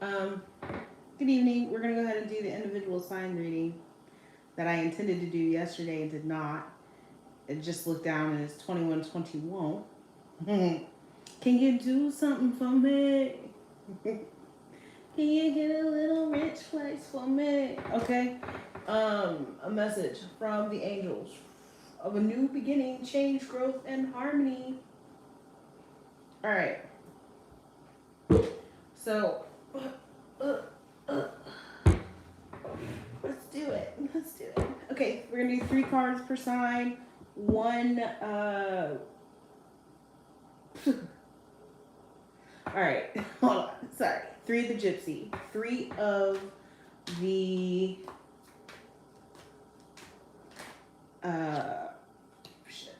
Um, Good evening. We're going to go ahead and do the individual sign reading that I intended to do yesterday and did not. It just looked down and it's 2121. Can you do something for me? Can you get a little rich place for me? Okay. A message from the angels of a new beginning, change, growth, and harmony. All right. So, uh, uh, let's do it. Let's do it. Okay, we're gonna do 3 cards per sign. One. All right. Hold on. Sorry. 3 of the gypsy. 3 of the. Uh. Shit.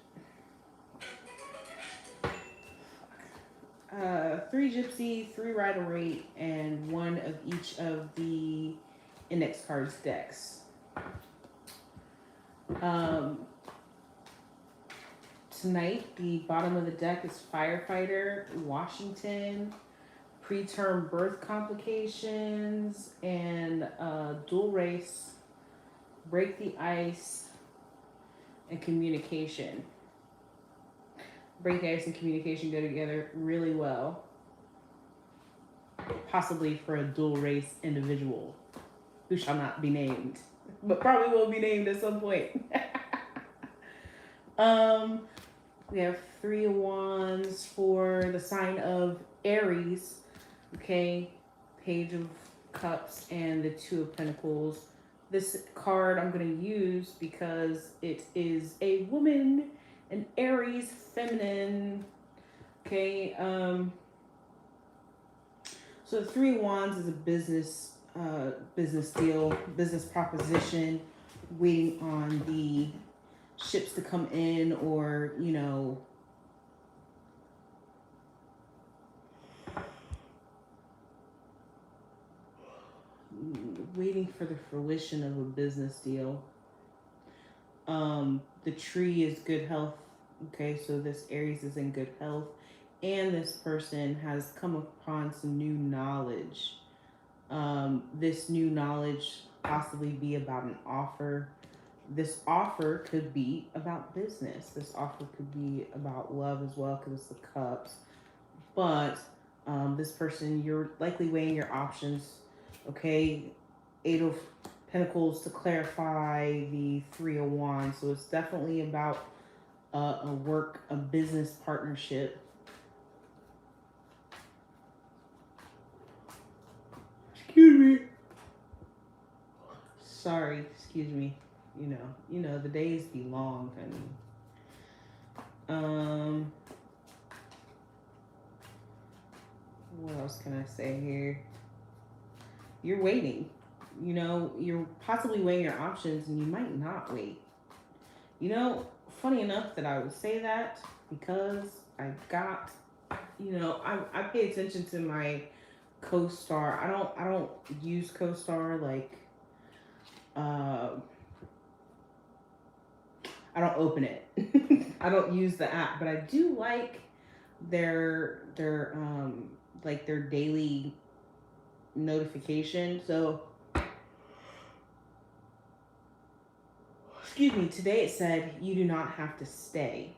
3 gypsy, 3 rider rate, and 1 of each of the index cards decks. Um, Tonight, the bottom of the deck is Firefighter, Washington, preterm birth complications, and dual race, break the ice, and communication. Break the ice and communication go together really well, possibly for a dual race individual who shall not be named, but probably will be named at some point. um, We have 3 of wands for the sign of Aries. Okay, Page of Cups and the 2 of Pentacles. This card I'm going to use because it is a woman, an Aries feminine. Okay, so the 3 of wands is a business deal, business proposition, waiting on the ships to come in, or waiting for the fruition of a business deal. The tree is good health. Okay, so this Aries is in good health, and this person has come upon some new knowledge. This new knowledge possibly be about an offer. This offer could be about business. This offer could be about love as well, because it's the cups. But this person, you're likely weighing your options. Okay, 8 of Pentacles to clarify the 3 of Wands. So it's definitely about a business partnership. Excuse me. Sorry, excuse me. The days be long, honey. What else can I say here? You're waiting. You're possibly weighing your options, and you might not wait. Funny enough that I would say that, because I got, I pay attention to my co-star. I don't use co-star like, uh, I don't open it. I don't use the app, but I do like their daily notification. So, excuse me, today it said you do not have to stay.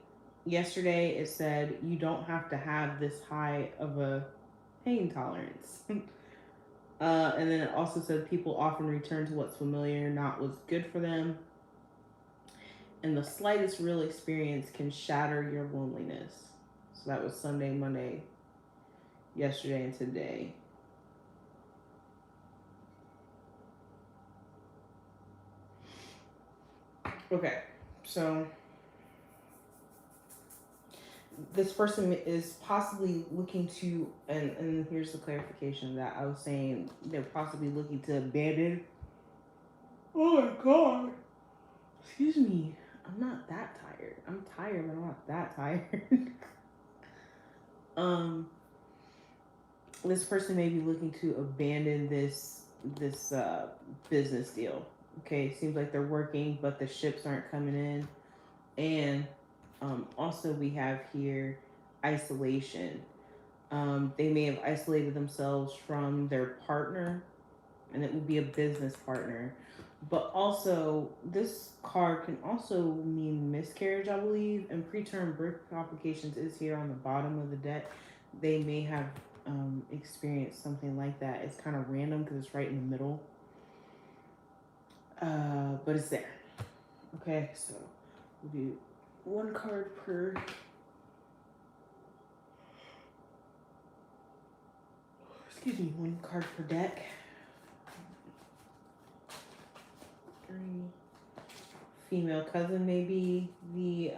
Yesterday it said you don't have to have this high of a pain tolerance. And then it also said people often return to what's familiar, not what's good for them. And the slightest real experience can shatter your loneliness. So that was Sunday, Monday, yesterday, and today. Okay, so this person is possibly looking to, and here's the clarification that I was saying, they're possibly looking to abandon. Oh my god. Excuse me. I'm not that tired. I'm tired, but I'm not that tired. um, this person may be looking to abandon this business deal. Okay, seems like they're working, but the ships aren't coming in, and also we have here isolation. They may have isolated themselves from their partner, and it will be a business partner. But also, this card can also mean miscarriage, I believe, and preterm birth complications is here on the bottom of the deck. They may have experienced something like that. It's kind of random because it's right in the middle, but it's there. Okay, so we'll do one card per. Excuse me, one card per deck. 3. Female cousin may be the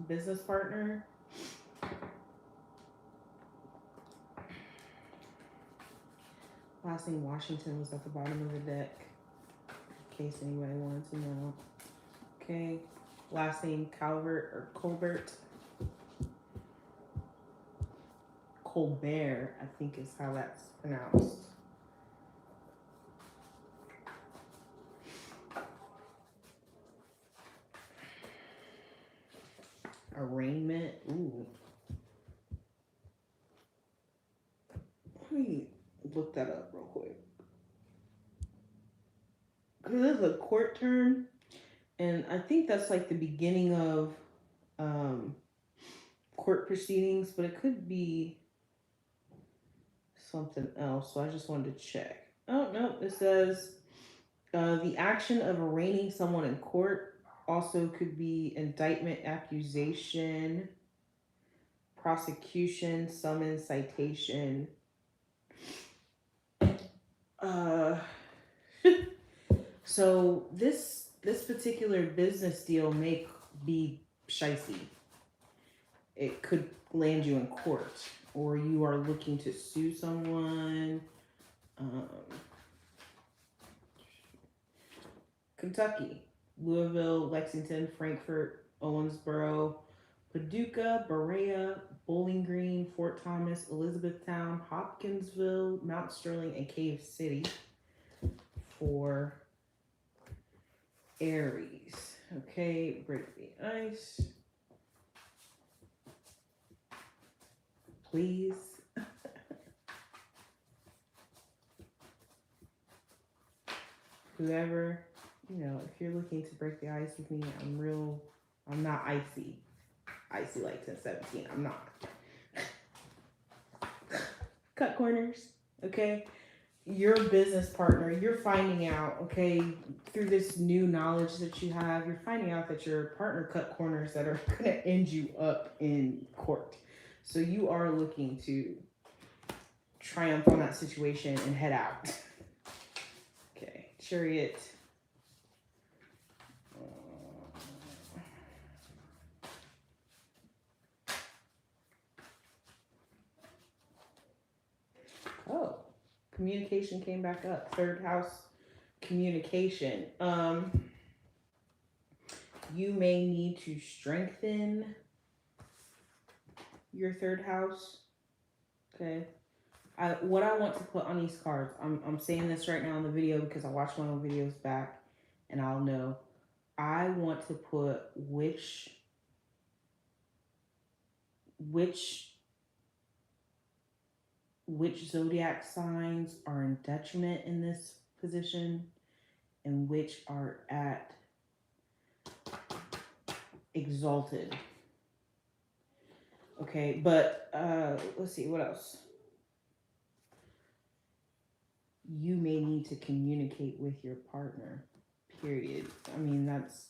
business partner. Last name Washington was at the bottom of the deck, in case anybody wanted to know. Okay. Last name Calvert or Colbert. Colbert, I think is how that's pronounced. Arraignment. Ooh. Let me look that up real quick. Because this is a court term, and I think that's like the beginning of court proceedings, but it could be something else. So I just wanted to check. Oh, no, it says the action of arraigning someone in court also could be indictment, accusation, prosecution, summons, citation. So this particular business deal may be shicey. It could land you in court, or you are looking to sue someone. Kentucky, Louisville, Lexington, Frankfort, Owensboro, Paducah, Berea, Bowling Green, Fort Thomas, Elizabethtown, Hopkinsville, Mount Sterling, and Cave City for Aries. Okay, break the ice. Please. Whoever, if you're looking to break the ice with me, I'm not icy like 1017. I'm not. Cut corners, okay? Your business partner, you're finding out, okay, through this new knowledge that you have, you're finding out that your partner cut corners that are going to end you up in court. So you are looking to triumph on that situation and head out. Okay, Chariot. Oh, communication came back up. Third house communication. You may need to strengthen your third house. Okay. What I want to put on these cards, I'm saying this right now in the video because I watched my own videos back and I'll know. I want to put which zodiac signs are in detriment in this position and which are at exalted. Okay, but let's see, what else? You may need to communicate with your partner, period. I mean, that's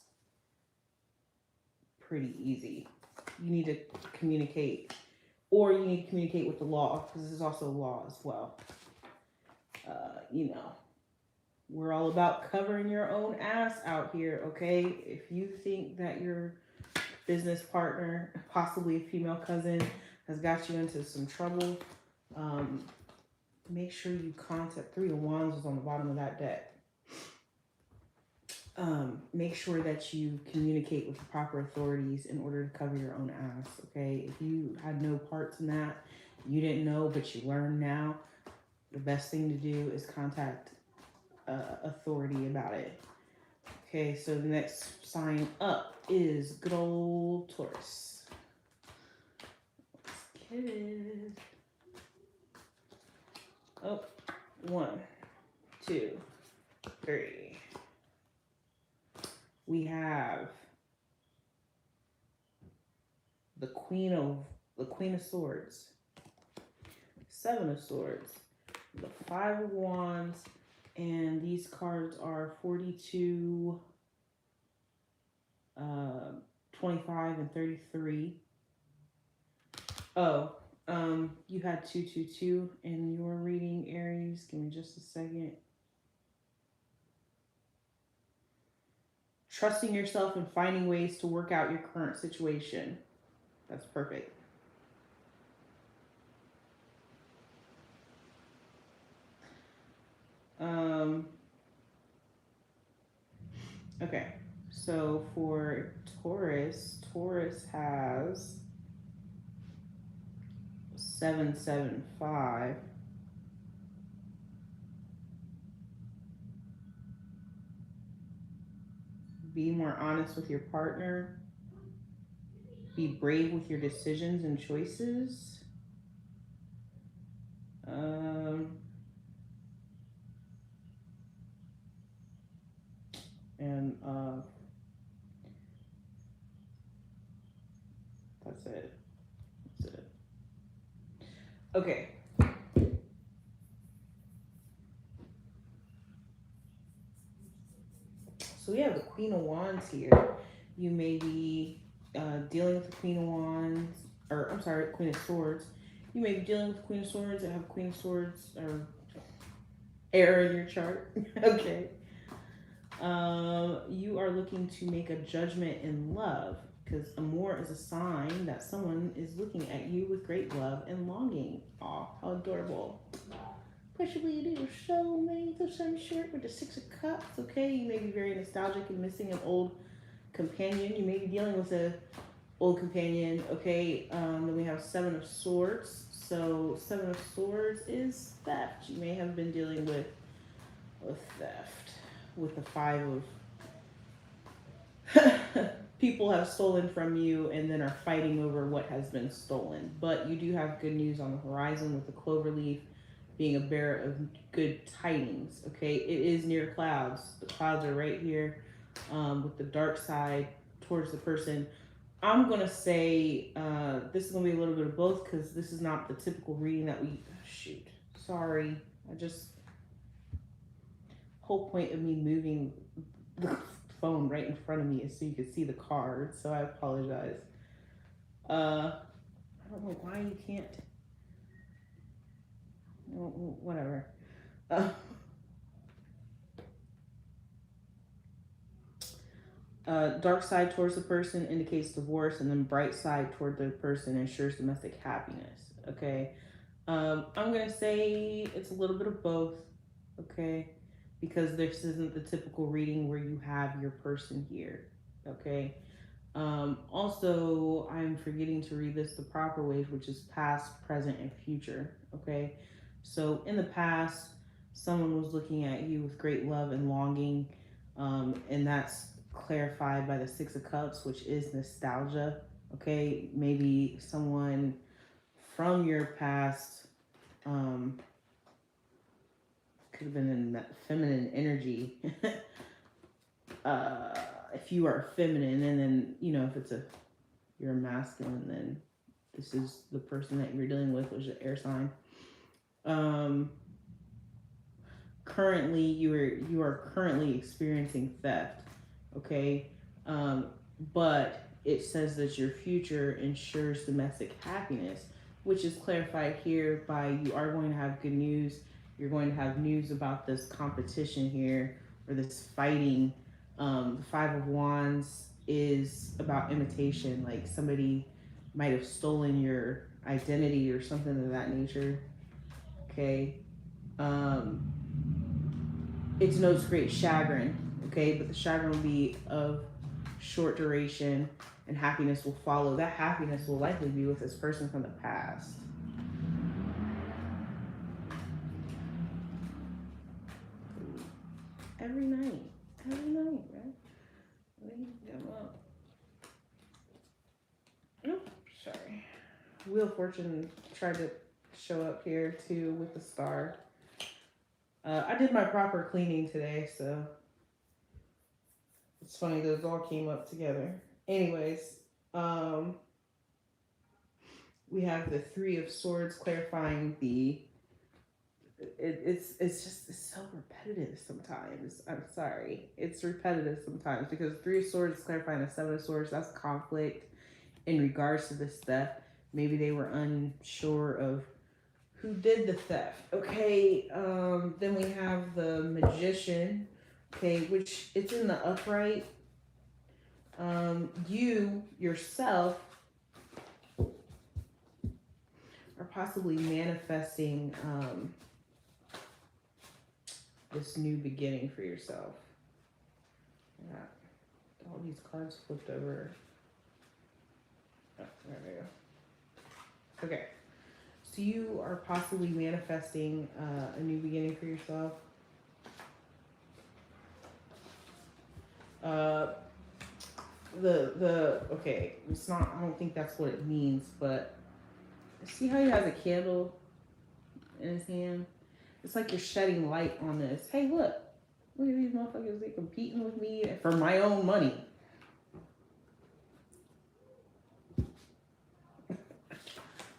pretty easy. You need to communicate, or you need to communicate with the law, because this is also law as well. We're all about covering your own ass out here, okay? If you think that your business partner, possibly a female cousin, has got you into some trouble, make sure you contact. 3 of Wands is on the bottom of that deck. Make sure that you communicate with the proper authorities in order to cover your own ass, okay? If you had no parts in that, you didn't know, but you learn now, the best thing to do is contact authority about it. Okay, so the next sign up is good old Taurus. It is. Oh, 1, 2, 3. We have the Queen of Swords, 7 of Swords, the 5 of Wands, and these cards are 42, 25, and 33. Oh, you had 222 in your reading, Aries. Give me just a second. Trusting yourself and finding ways to work out your current situation. That's perfect. Okay. So for Taurus has 775. Be more honest with your partner. Be brave with your decisions and choices. And that's it. That's it. Okay. So we have the Queen of Wands here. You may be dealing with the Queen of Wands, or I'm sorry, Queen of Swords. You may be dealing with the Queen of Swords and have Queen of Swords or air in your chart. Okay. You are looking to make a judgment in love because Amour is a sign that someone is looking at you with great love and longing. Aw, how adorable. Possibly a little soulmate of some sort with the 6 of Cups. Okay, you may be very nostalgic and missing an old companion. You may be dealing with a old companion. Okay, then we have 7 of Swords. So 7 of Swords is theft. You may have been dealing with theft. With the 5 of people have stolen from you and then are fighting over what has been stolen. But you do have good news on the horizon with the clover leaf being a bearer of good tidings. Okay, it is near clouds. The clouds are right here with the dark side towards the person. I'm going to say this is going to be a little bit of both because this is not the typical reading that we... Shoot. Sorry. Whole point of me moving the phone right in front of me is so you can see the card. So I apologize. I don't know why you can't... Whatever. Dark side towards the person indicates divorce, and then bright side toward the person ensures domestic happiness. Okay. I'm going to say it's a little bit of both. Okay. Because this isn't the typical reading where you have your person here. Okay. Also, I'm forgetting to read this the proper way, which is past, present, and future. Okay. So in the past, someone was looking at you with great love and longing, and that's clarified by the 6 of Cups, which is nostalgia. Okay, maybe someone from your past could have been in that feminine energy. If you are feminine, and then if you're a masculine, then this is the person that you're dealing with, which is an air sign. Currently you are currently experiencing theft. Okay. But it says that your future ensures domestic happiness, which is clarified here by you are going to have good news. You're going to have news about this competition here, or this fighting. The 5 of Wands is about imitation, like somebody might have stolen your identity or something of that nature. Okay. It denotes great chagrin. Okay, but the chagrin will be of short duration, and happiness will follow. That happiness will likely be with this person from the past. Every night, right? Let me them up. Oops, sorry. Wheel of Fortune tried to show up here too with the star. I did my proper cleaning today, so it's funny those all came up together. Anyways, we have the Three of Swords clarifying the. It's so repetitive sometimes. I'm sorry, it's repetitive sometimes because Three of Swords clarifying the Seven of Swords. That's conflict in regards to this theft. Maybe they were unsure of who did the theft. Okay, then we have the Magician. Okay, which it's in the upright. You yourself are possibly manifesting this new beginning for yourself. Yeah, all these cards flipped over. Oh, there we go. Okay, so you are possibly manifesting a new beginning for yourself. Okay, it's not. I don't think that's what it means, but see how he has a candle in his hand. It's like you're shedding light on this. Hey, look at these motherfuckers. They competing with me for my own money.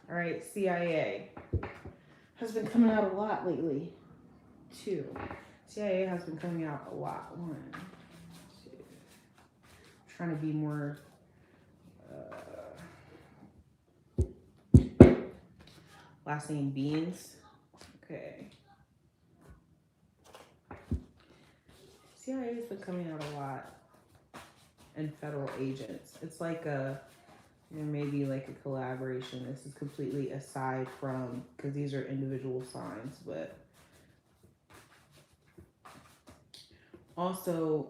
All right, CIA has been coming out a lot lately, too. CIA has been coming out a lot. One, two. Trying to be more. Last name Beans. Okay. CIA has been coming out a lot. And federal agents. It's like maybe like a collaboration. This is completely aside from, because these are individual signs, but also,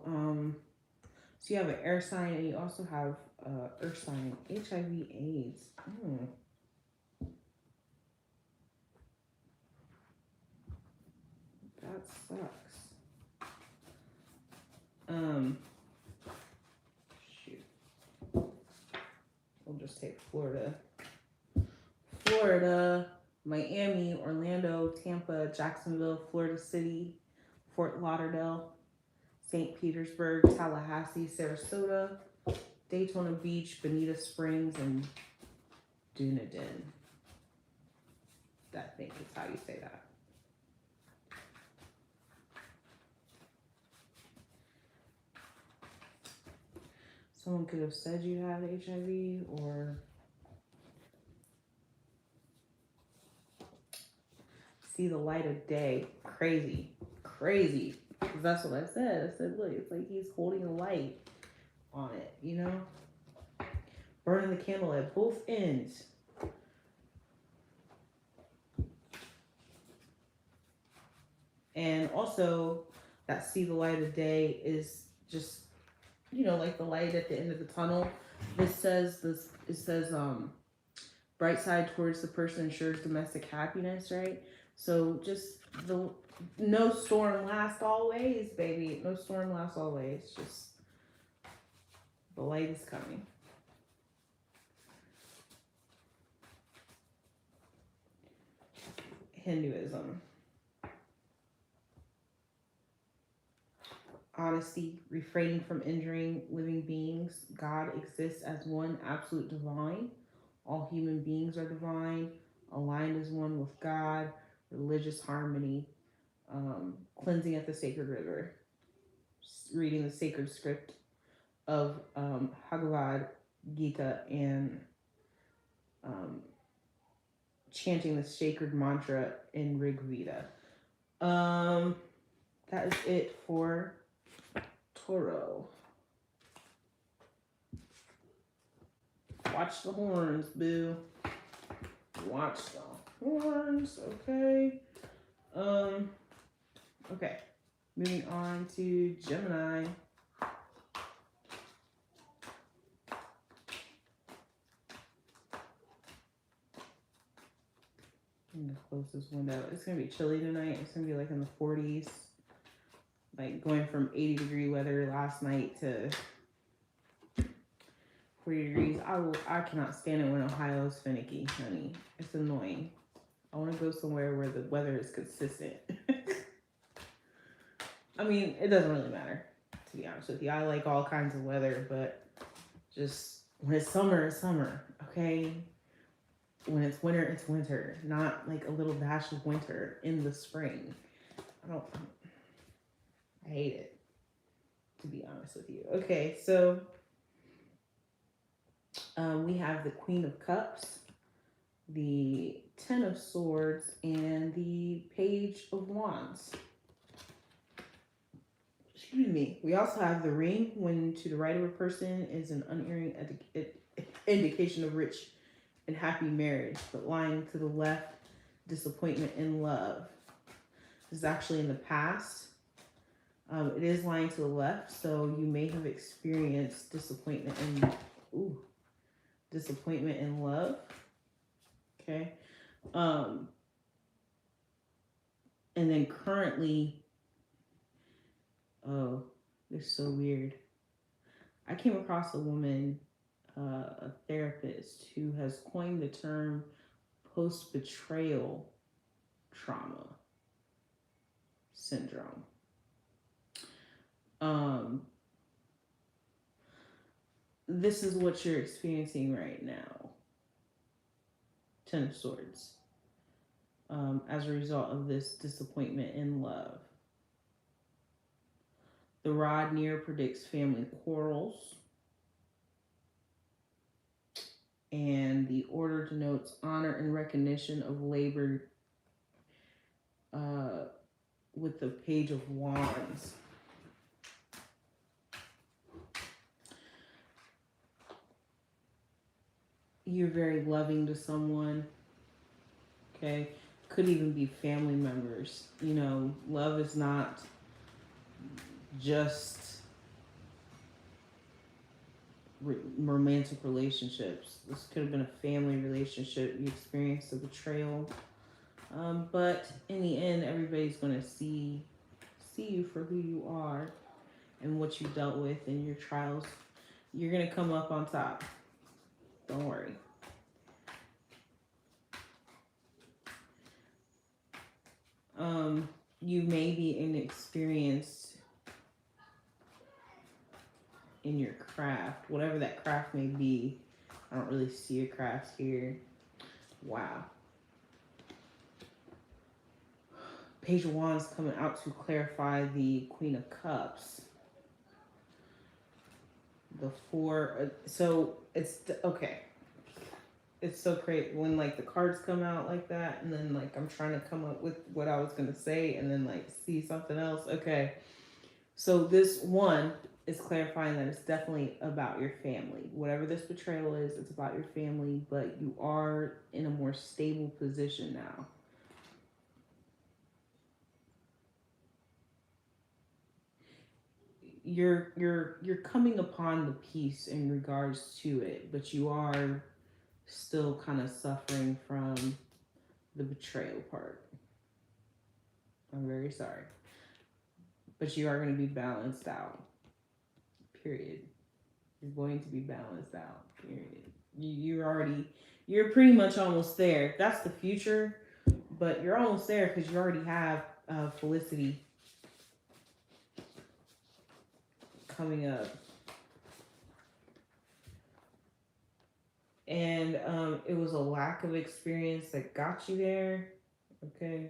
so you have an air sign and you also have earth sign, HIV, AIDS. That sucks. Shoot. We'll just take Florida, Miami, Orlando, Tampa, Jacksonville, Florida City, Fort Lauderdale, St. Petersburg, Tallahassee, Sarasota, Daytona Beach, Bonita Springs, and Dunedin. I think is how you say that. Someone could have said you had HIV or see the light of day. Crazy. Because that's what I said. I said, look, it's like he's holding a light on it, you know? Burning the candle at both ends. And also, that see the light of day is just, like the light at the end of the tunnel. It says bright side towards the person ensures domestic happiness, right? So just no storm lasts always, baby. No storm lasts always. Just the light is coming. Hinduism. Honesty, refraining from injuring living beings. God exists as one absolute divine. All human beings are divine, aligned as one with God. Religious harmony, cleansing at the sacred river, reading the sacred script of Bhagavad Gita, and chanting the sacred mantra in Rig Veda. That is it for Toro. Watch the horns, boo. Watch the horns, okay. Okay. Moving on to Gemini. I'm gonna close this window. It's gonna be chilly tonight. It's gonna be like in the 40s. Like going from 80-degree weather last night to 40 degrees. I cannot stand it when Ohio is finicky, honey. It's annoying. I want to go somewhere where the weather is consistent. I mean, it doesn't really matter, to be honest with you. I like all kinds of weather, but just when it's summer, it's summer, okay? When it's winter, it's winter. Not like a little dash of winter in the spring. I hate it, to be honest with you. Okay, so we have the Queen of Cups, the Ten of Swords, and the Page of Wands. Excuse me. We also have the Ring, when to the right of a person is an unerring indication of rich and happy marriage, but lying to the left, disappointment in love. This is actually in the past. It is lying to the left, so you may have experienced disappointment in love. Okay. And then currently, oh, it's so weird. I came across a woman, a therapist, who has coined the term post-betrayal trauma syndrome. This is what you're experiencing right now. Ten of Swords. As a result of this disappointment in love. The Rod near predicts family quarrels. And the Order denotes honor and recognition of labor with the Page of Wands. You're very loving to someone, okay? Could even be family members. You know, love is not just romantic relationships. This could have been a family relationship. You experienced a betrayal. But in the end, everybody's going to see you for who you are and what you dealt with and your trials. You're going to come up on top. Don't worry. You may be inexperienced in your craft, whatever that craft may be. I don't really see a craft here. Wow. Page of Wands coming out to clarify the Queen of Cups. The Four, so it's, okay. It's so great when like the cards come out like that, and then like I'm trying to come up with what I was gonna say and then like see something else. Okay. So this one is clarifying that it's definitely about your family. Whatever this betrayal is, it's about your family, but you are in a more stable position now. You're coming upon the peace in regards to it, but you are still kind of suffering from the betrayal part. I'm very sorry. But you are going to be balanced out. Period. You're going to be balanced out. Period. You're pretty much almost there. That's the future, but you're almost there because you already have Felicity coming up. And it was a lack of experience that got you there. Okay.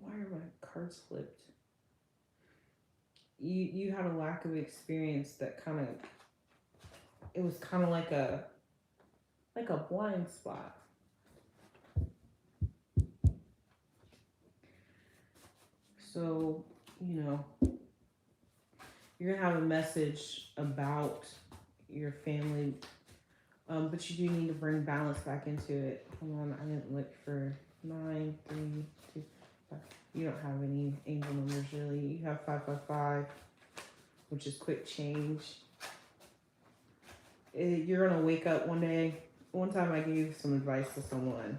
Why are my cards flipped? You had a lack of experience that kind of, it was kind of like a blind spot. So, you know, you're going to have a message about your family, but you do need to bring balance back into it. Hold on, I didn't look for 9, 3, 2, 5. You don't have any angel numbers really. You have 555, which is quick change. You're going to wake up one day. One time I gave some advice to someone.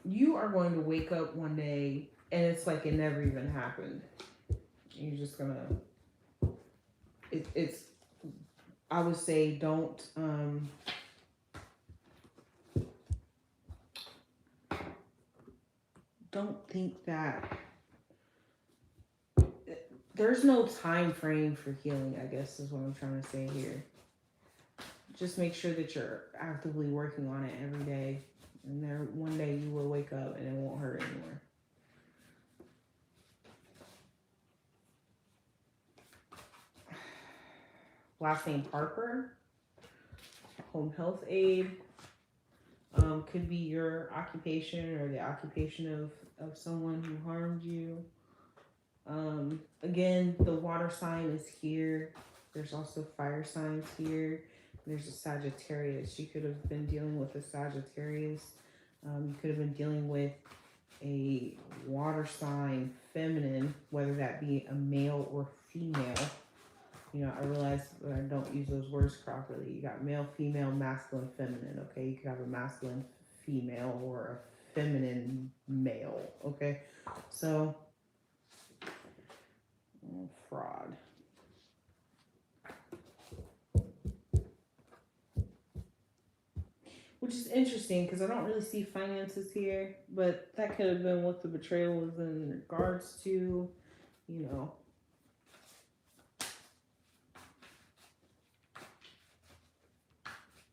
You are going to wake up one day and it's like it never even happened. You're just gonna. It's. I would say don't think that there's no time frame for healing. I guess is what I'm trying to say here. Just make sure that you're actively working on it every day, and there one day you will wake up and it won't hurt anymore. Last name Harper, home health aide. Could be your occupation or the occupation of someone who harmed you. Again, the water sign is here. There's also fire signs here. There's a Sagittarius. You could have been dealing with a Sagittarius. You could have been dealing with a water sign, feminine, whether that be a male or female. You know, I realize that I don't use those words properly. You got male, female, masculine, feminine. Okay, you could have a masculine female or a feminine male. Okay, so fraud. Which is interesting because I don't really see finances here, but that could have been what the betrayal was in regards to, you know.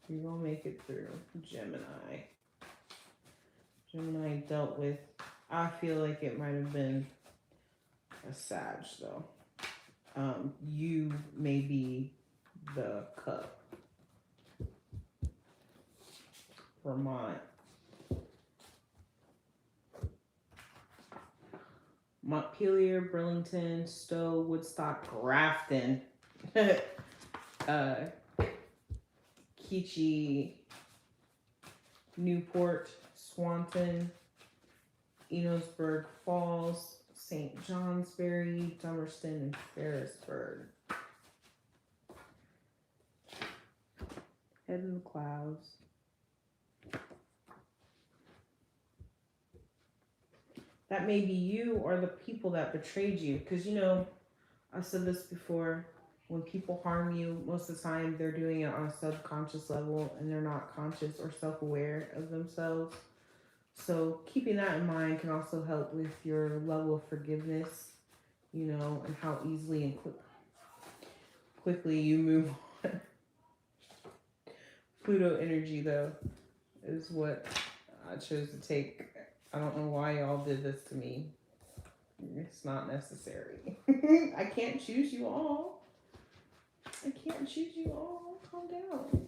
You're going to make it through. Gemini. Gemini dealt with, I feel like it might have been a Sag, though. You may be the cup. Vermont. Montpelier, Burlington, Stowe, Woodstock, Grafton. Keachie, Newport, Swanton, Enosburg Falls, St. Johnsbury, Dummerston, and Ferrisburg. Head in the clouds. That may be you or the people that betrayed you. Because, you know, I've said this before. When people harm you, most of the time they're doing it on a subconscious level and they're not conscious or self-aware of themselves. So keeping that in mind can also help with your level of forgiveness, you know, and how easily and quickly you move on. Pluto energy, though, is what I chose to take. I don't know why y'all did this to me. It's not necessary. I can't choose you all. I can't choose you all. Calm down.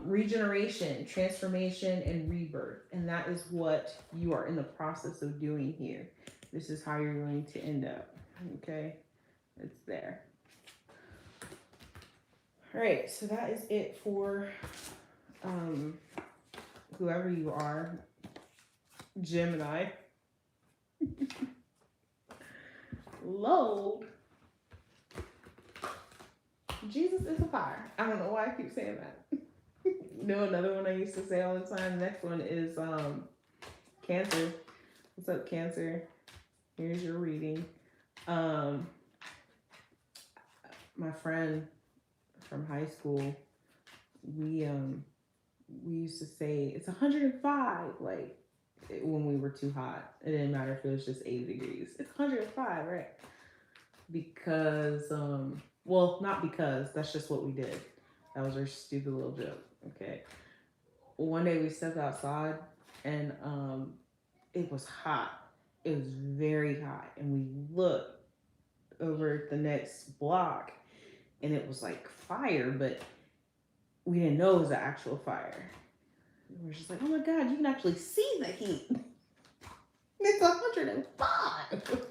Regeneration, transformation, and rebirth. And that is what you are in the process of doing here. This is how you're going to end up. Okay? It's there. All right. So that is it for whoever you are. Gemini. Load. Jesus is a fire. I don't know why I keep saying that. You know, another one I used to say all the time. Next one is Cancer. What's up, Cancer? Here's your reading. My friend from high school, we used to say it's 105, like when we were too hot. It didn't matter if it was just 80 degrees. It's 105, right? Because well, not because, that's just what we did. That was our stupid little joke. Okay. One day we stepped outside and it was hot. It was very hot. And we looked over at the next block and it was like fire, but we didn't know it was an actual fire. We were just like, oh my God, you can actually see the heat. It's 105.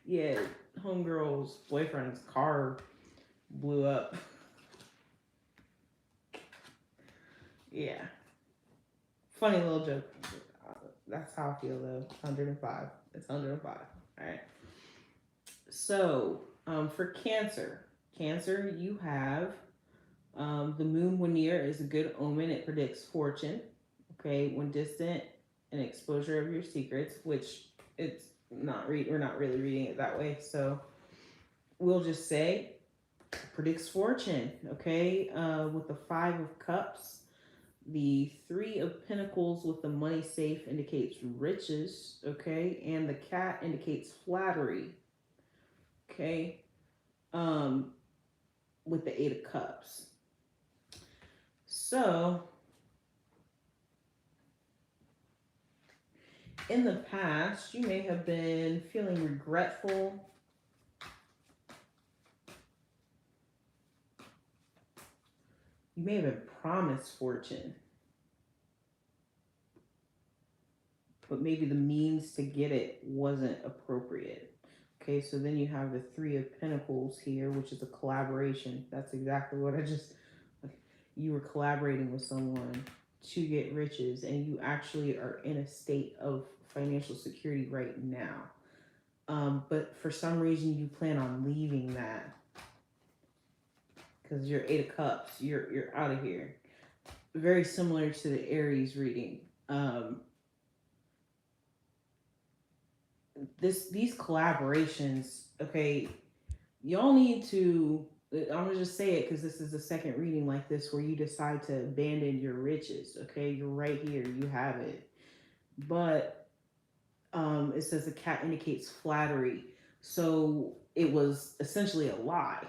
Yeah, homegirl's boyfriend's car blew up. Yeah. Funny little joke. That's how I feel though. 105. It's 105. All right. So, for Cancer, you have the moon when near is a good omen. It predicts fortune. Okay, when distant, an exposure of your secrets, which it's we're not really reading it that way. So we'll just say predicts fortune. Okay, with the Five of Cups, the Three of Pentacles with the money safe indicates riches. Okay, and the cat indicates flattery. Okay, um, with the Eight of Cups. So in the past, you may have been feeling regretful. You may have been promised fortune, but maybe the means to get it wasn't appropriate. Okay, so then you have the Three of Pentacles here, which is a collaboration. That's exactly what I just. You were collaborating with someone to get riches, and you actually are in a state of financial security right now. But for some reason, you plan on leaving that because you're Eight of Cups. You're out of here. Very similar to the Aries reading. These collaborations, okay, y'all need to. I'm gonna just say it because this is the second reading like this where you decide to abandon your riches. Okay, you're right here. You have it, but it says the cat indicates flattery, so it was essentially a lie,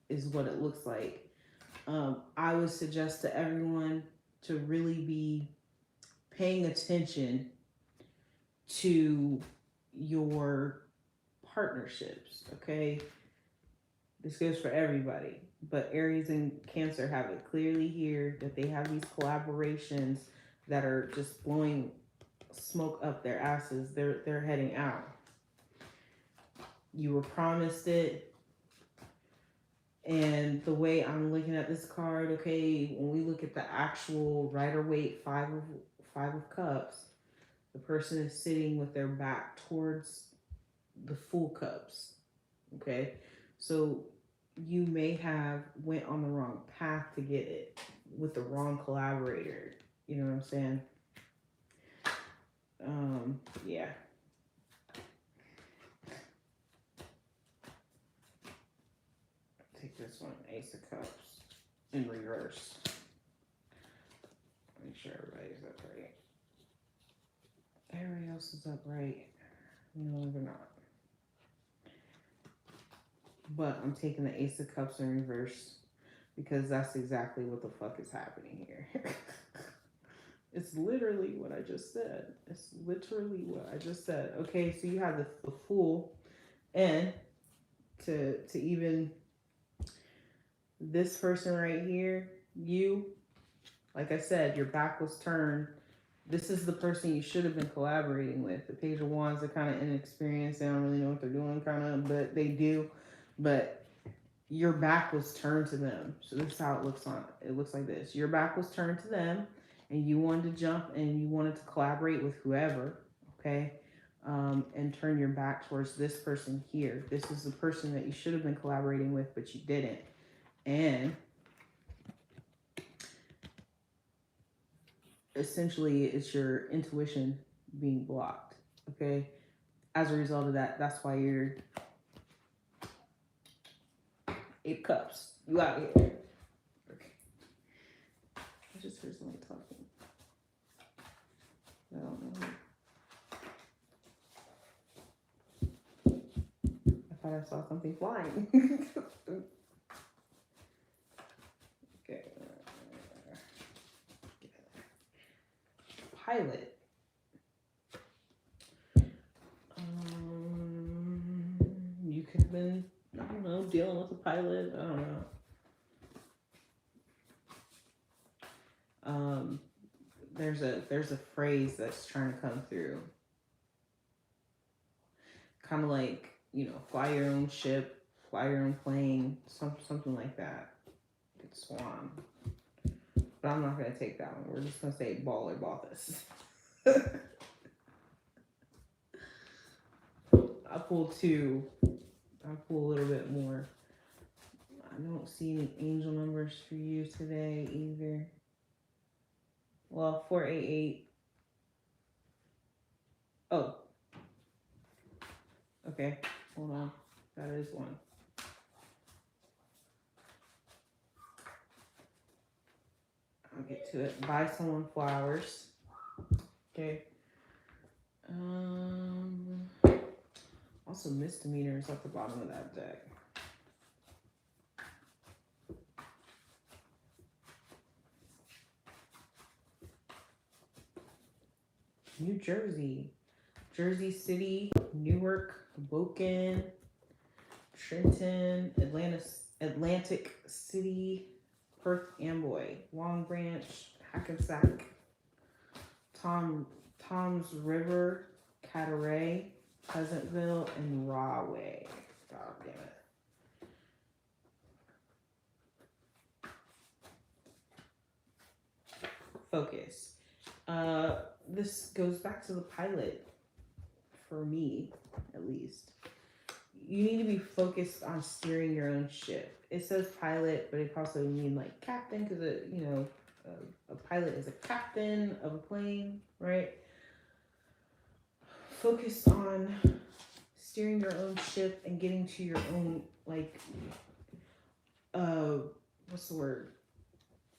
is what it looks like. I would suggest to everyone to really be paying attention to your partnerships, okay? This goes for everybody, but Aries and Cancer have it clearly here that they have these collaborations that are just blowing smoke up their asses. They're heading out. You were promised it, and the way I'm looking at this card, okay, when we look at the actual Rider-Waite five of Cups, the person is sitting with their back towards the Full Cups. Okay, so you may have went on the wrong path to get it with the wrong collaborator. You know what I'm saying? Yeah. Take this one, Ace of Cups, in reverse. Make sure everybody's upright. Everybody else is upright. No, they're not. But I'm taking the Ace of Cups in reverse because that's exactly what the fuck is happening here. It's literally what I just said. It's literally what I just said. Okay, so you have the Fool, and to even this person right here, you, like I said, your back was turned. This is the person you should have been collaborating with. The Page of Wands are kind of inexperienced. They don't really know what they're doing, kind of, but they do. But your back was turned to them. So this is how it looks on. It looks like this. Your back was turned to them, and you wanted to jump and you wanted to collaborate with whoever, okay? And turn your back towards this person here. This is the person that you should have been collaborating with, but you didn't. And essentially, it's your intuition being blocked, okay? As a result of that, that's why you're Eight of Cups. You out here. Okay. I just heard someone talking. I don't know. I thought I saw something flying. Okay. Pilot. You could have been, I don't know, dealing with a pilot. I don't know. There's a phrase that's trying to come through. Kind of like, fly your own ship, fly your own plane, something like that. Good swan. But I'm not going to take that one. We're just going to say baller bothus. I pulled two. I'll pull a little bit more. I don't see any angel numbers for you today either. Well, 488. Oh, Okay, hold on. That is one. I'll get to it. Buy someone flowers. Okay. Um. Also, misdemeanors at the bottom of that deck. New Jersey, Jersey City, Newark, Hoboken, Trenton, Atlantic City, Perth Amboy, Long Branch, Hackensack, Tom Tom's River, Catteray, Pleasantville, and Rahway. God damn it. Focus. This goes back to the pilot for me, at least. You need to be focused on steering your own ship. It says pilot, but it also mean like captain because a pilot is a captain of a plane, right? Focus on steering your own ship and getting to your own like what's the word?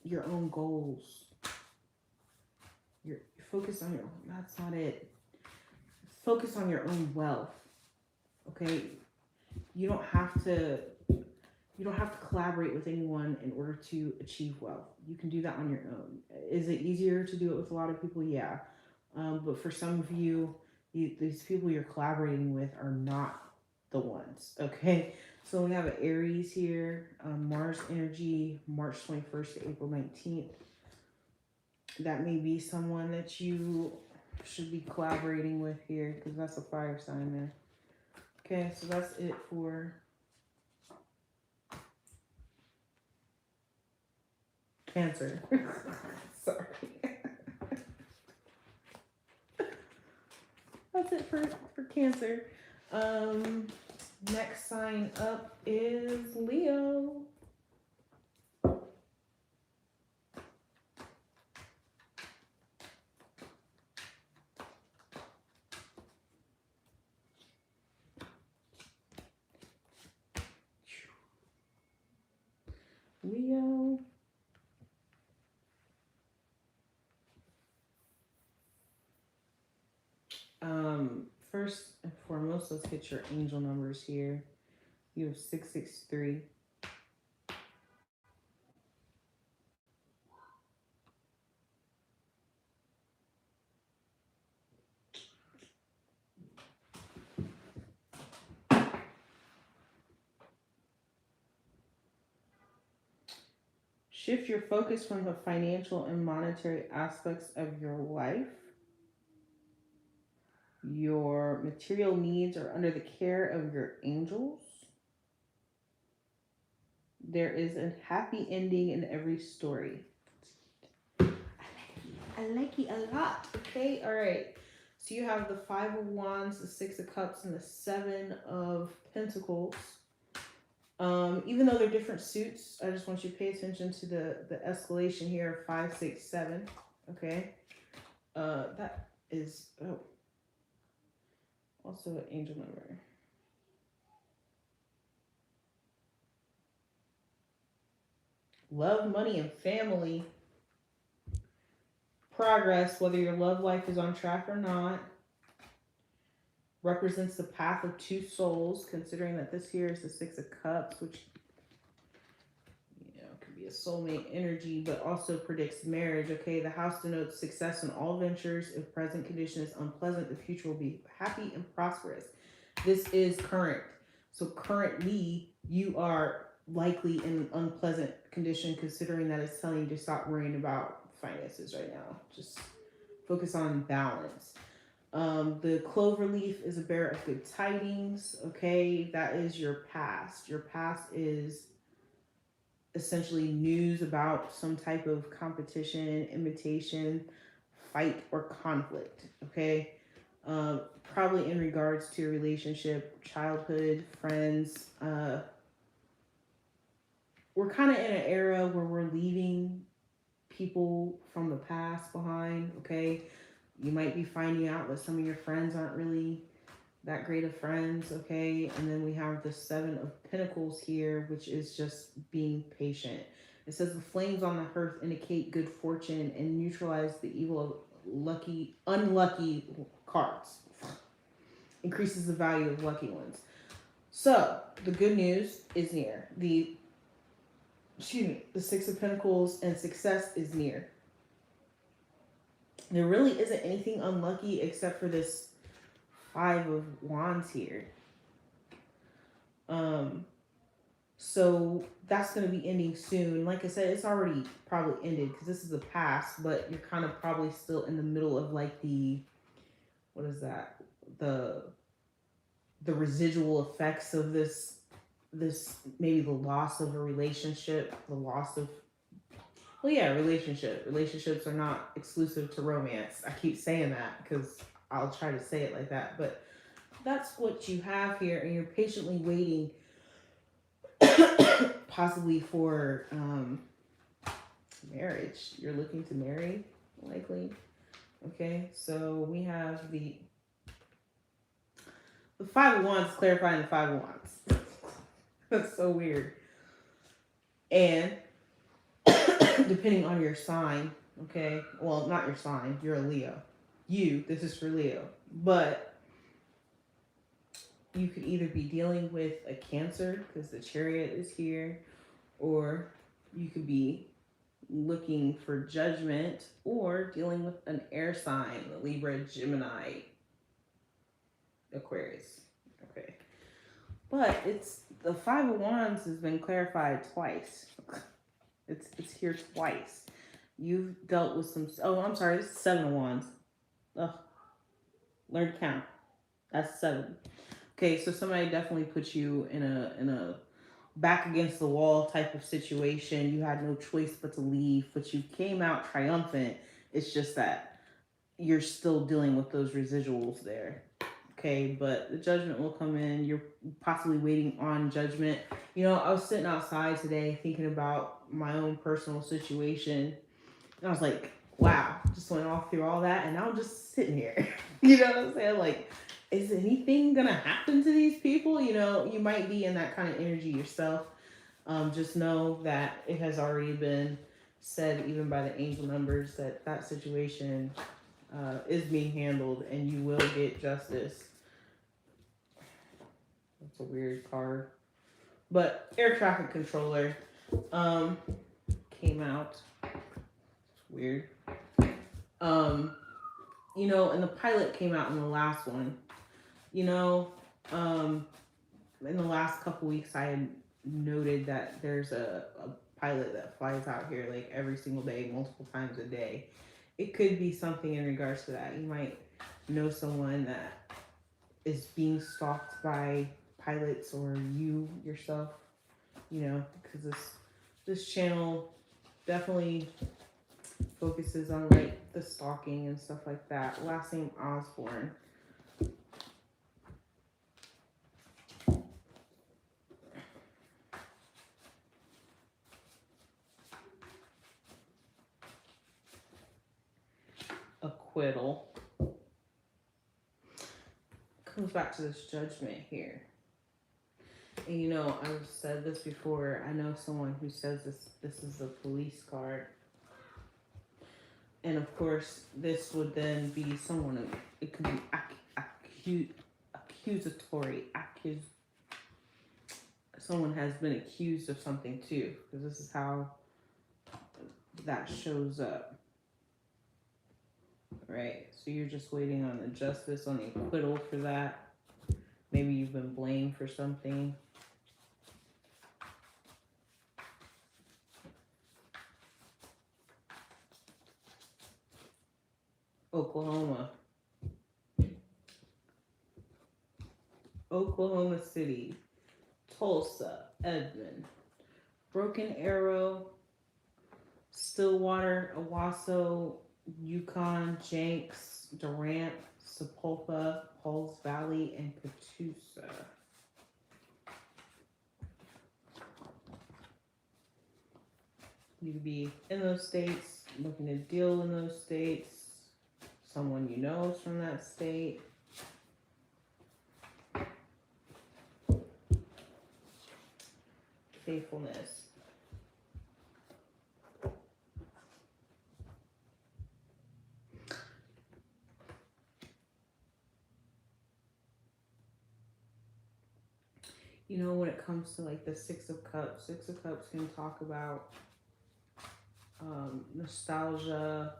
Your own goals. Your focus on your. That's not it. Focus on your own wealth. Okay, you don't have to collaborate with anyone in order to achieve wealth. You can do that on your own. Is it easier to do it with a lot of people? Yeah. But for some of you, these people you're collaborating with are not the ones. Okay. So we have an Aries here, Mars energy, March 21st to April 19th. That may be someone that you should be collaborating with here because that's a fire sign there. Okay, so that's it for Cancer. Sorry. That's it for Cancer. Next sign up is Leo. Leo. First and foremost, let's get your angel numbers here. You have 663. Shift your focus from the financial and monetary aspects of your life. Your material needs are under the care of your angels. There is a happy ending in every story. I like it a lot. Okay, all right. So you have the Five of Wands, the Six of Cups, and the Seven of Pentacles. Even though they're different suits, I just want you to pay attention to the escalation here, 5, 6, 7. Okay. That is also an angel number. Love, money, and family. Progress, whether your love life is on track or not, represents the path of two souls, considering that this here is the Six of Cups, which could be a soulmate energy, but also predicts marriage. Okay, the house denotes success in all ventures. If present condition is unpleasant, the future will be happy and prosperous. This is current. So currently, you are likely in an unpleasant condition, considering that it's telling you to stop worrying about finances right now. Just focus on balance. The clover leaf is a bearer of good tidings. Okay, that is your past. Your past is essentially news about some type of competition, imitation, fight, or conflict. Okay, probably in regards to a relationship, childhood, friends. We're kind of in an era where we're leaving people from the past behind. Okay, you might be finding out that some of your friends aren't really that great of friends, okay? And then we have the Seven of Pentacles here, which is just being patient. It says the flames on the hearth indicate good fortune and neutralize the evil of unlucky cards. Increases the value of lucky ones. So the good news is near. The Six of Pentacles and success is near. There really isn't anything unlucky except for this Five of Wands here. So that's going to be ending soon. Like I said, it's already probably ended because this is the past, but you're kind of probably still in the middle of like what is that? The residual effects of this maybe the loss of a relationship, the loss of relationships are not exclusive to romance. I keep saying that because I'll try to say it like that, but that's what you have here, and you're patiently waiting possibly for marriage. You're looking to marry, likely. Okay, so we have the Five of Wands clarifying the Five of Wands. That's so weird. And depending on your sign, okay, well, not your sign, you're a Leo. This is for Leo. But you could either be dealing with a Cancer, because the Chariot is here, or you could be looking for judgment, or dealing with an air sign, Libra, Gemini, Aquarius. Okay. But it's the Five of Wands has been clarified twice. It's here twice. You've dealt with some. Oh, I'm sorry. This is Seven of Wands. Ugh. Learn to count. That's 7. Okay, so somebody definitely put you in a back against the wall type of situation. You had no choice but to leave, but you came out triumphant. It's just that you're still dealing with those residuals there. Okay, but the judgment will come in. You're possibly waiting on judgment. You know, I was sitting outside today thinking about my own personal situation. And I was like, wow, just went off through all that. And now I'm just sitting here. You know what I'm saying? Like, is anything going to happen to these people? You know, you might be in that kind of energy yourself. Just know that it has already been said, even by the angel numbers, that that situation is being handled and you will get justice. That's a weird card. But air traffic controller came out. It's weird. You know, and the pilot came out in the last one. You know, in the last couple weeks, I had noted that there's a pilot that flies out here like every single day, multiple times a day. It could be something in regards to that. You might know someone that is being stalked by pilots, or you yourself, you know, because this channel definitely focuses on like the stalking and stuff like that. Last name Osborne. Acquittal. Comes back to this judgment here. And you know, I've said this before. I know someone who says this is a police card. And of course, this would then be someone, it could be accusatory. Someone has been accused of something too, because this is how that shows up. Right? So you're just waiting on the justice, on the acquittal for that. Maybe you've been blamed for something. Oklahoma City, Tulsa, Edmond, Broken Arrow, Stillwater, Owasso, Yukon, Jenks, Durant, Sapulpa, Pauls Valley, and Catoosa. You could be in those states, looking to deal in those states. Someone you know is from that state. faithfulness. You know, when it comes to like the Six of Cups can talk about nostalgia,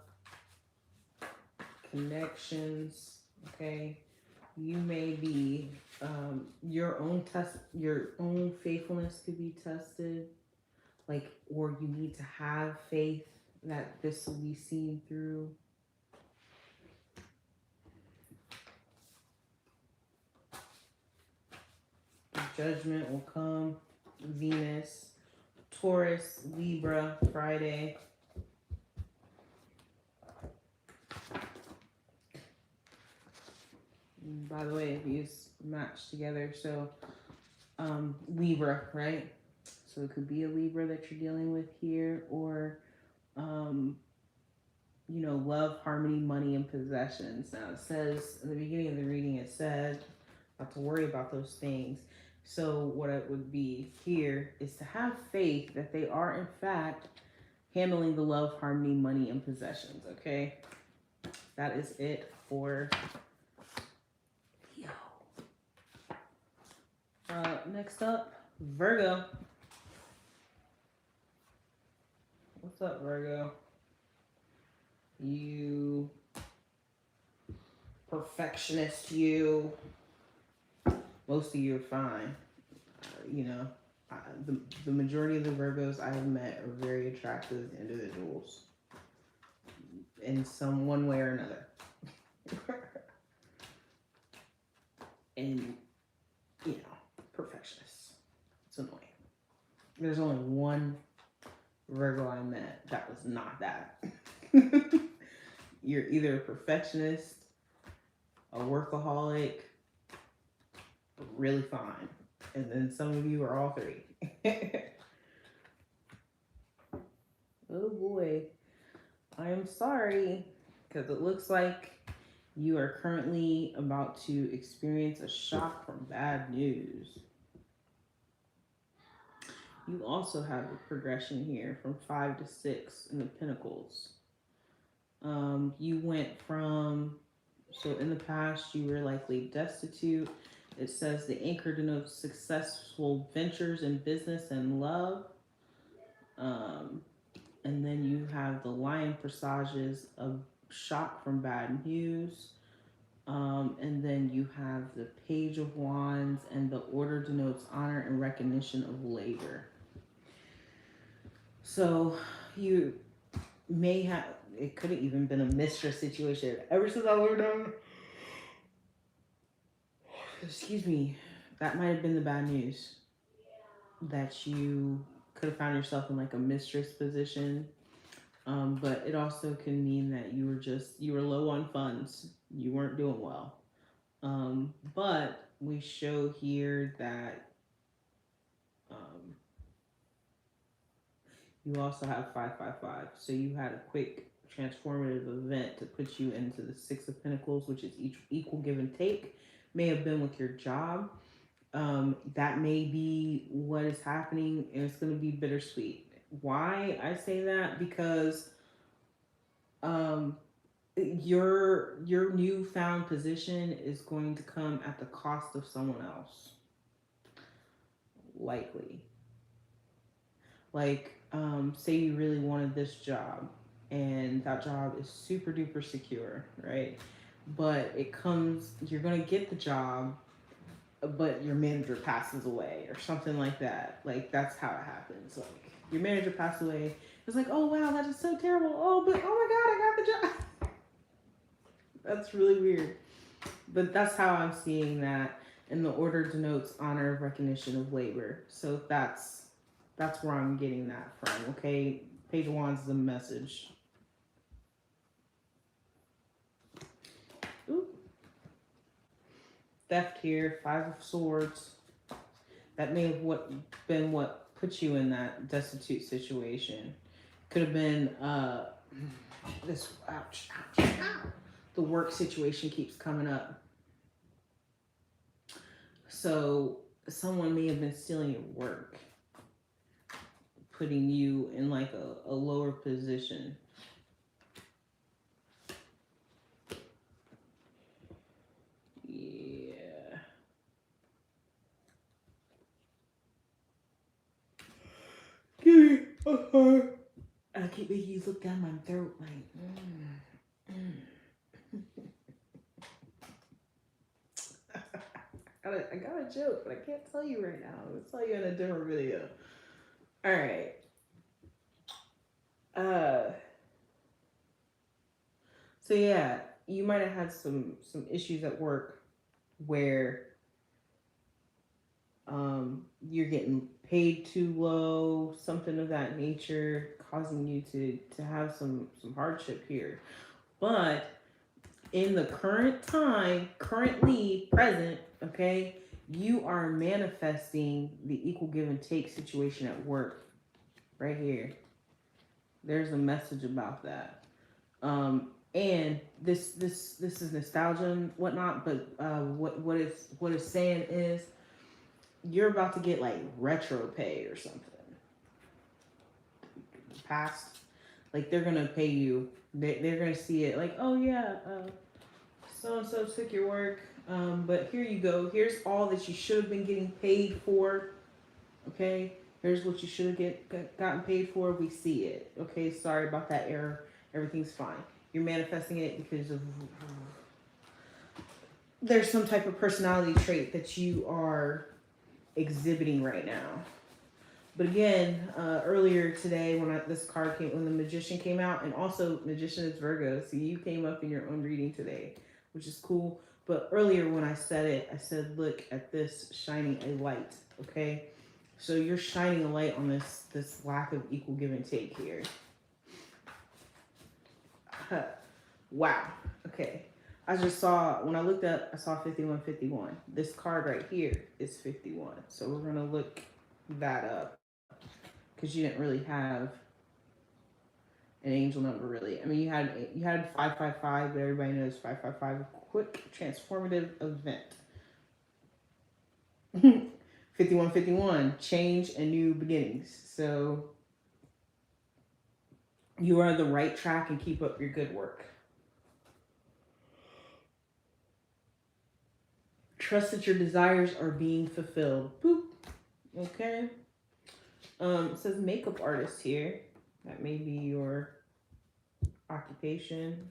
connections. Okay, you may be your own faithfulness could be tested, like, or you need to have faith that this will be seen through. Judgment will come. Venus, Taurus, Libra, Friday. By the way, these match together. So, Libra, right? So it could be a Libra that you're dealing with here, or, love, harmony, money, and possessions. Now it says in the beginning of the reading, it said not to worry about those things. So what it would be here is to have faith that they are in fact handling the love, harmony, money, and possessions. Okay, that is it for Leo. Next up, Virgo. What's up, Virgo? You perfectionist, you. Most of you are fine. The majority of the Virgos I have met are very attractive individuals in some one way or another. And, perfectionists. It's annoying. There's only one Virgo I met that was not that. You're either a perfectionist, a workaholic, really fine. And then some of you are all three. Oh boy. I am sorry, because it looks like you are currently about to experience a shock from bad news. You also have a progression here from 5 to 6 in the Pentacles. You went from, so in the past you were likely destitute. It says the anchor denotes successful ventures in business and love. And then you have the lion presages of shock from bad news. And then you have the Page of Wands, and the order denotes honor and recognition of labor. So you may have, it could have even been a mistress situation. Ever since I learned that, excuse me, that might have been the bad news. That you could have found yourself in like a mistress position. But it also can mean that you were low on funds. You weren't doing well. But we show here that you also have 555. So you had a quick transformative event to put you into the Six of Pentacles, which is equal give and take. May have been with your job. That may be what is happening, and it's going to be bittersweet. Why I say that? Because your newfound position is going to come at the cost of someone else, likely. Like, say you really wanted this job, and that job is super duper secure, right? But you're gonna get the job, but your manager passes away or something like that. Like, that's how it happens. Like, your manager passed away. It's like, oh wow, that is so terrible. Oh, but oh my god, I got the job. That's really weird. But that's how I'm seeing that. And the order denotes honor, recognition of labor. So that's where I'm getting that from. Okay, Page of Wands is a message. Ooh. Theft here, 5 of Swords. That may have been what put you in that destitute situation. Could have been this. Ouch, ouch, ow. The work situation keeps coming up. So someone may have been stealing your work. putting you in like a lower position. Yeah. Give me a heart. I keep making you look down my throat like. I got a joke, but I can't tell you right now. I'll tell you in a different video. All right. Uh. So yeah, you might have had some issues at work where you're getting paid too low, something of that nature, causing you to have some hardship here. But in the current time, currently present, okay, you are manifesting the equal give and take situation at work right here. There's a message about that. And this is nostalgia and whatnot, but what it's saying is you're about to get like retro pay or something. Past, like they're gonna pay you. They're gonna see it like, oh yeah, so and so took your work, but here you go. Here's all that you should have been getting paid for. Okay, here's what you should have gotten paid for. We see it. Okay, sorry about that error. Everything's fine. You're manifesting it because of there's some type of personality trait that you are exhibiting right now. But again, earlier today this card came, when the Magician came out, and also Magician is Virgo, so you came up in your own reading today, which is cool. But earlier when I said it, I said, look at this shining a light, okay? So you're shining a light on this lack of equal give and take here. Wow, okay. I just saw, when I looked up, I saw 5151. This card right here is 51. So we're going to look that up because you didn't really have an angel number, really. I mean, you had 555, but everybody knows 555, a quick transformative event. 5151, change and new beginnings. So you are on the right track and keep up your good work. Trust that your desires are being fulfilled. Boop. Okay. It says makeup artist here. That may be your occupation.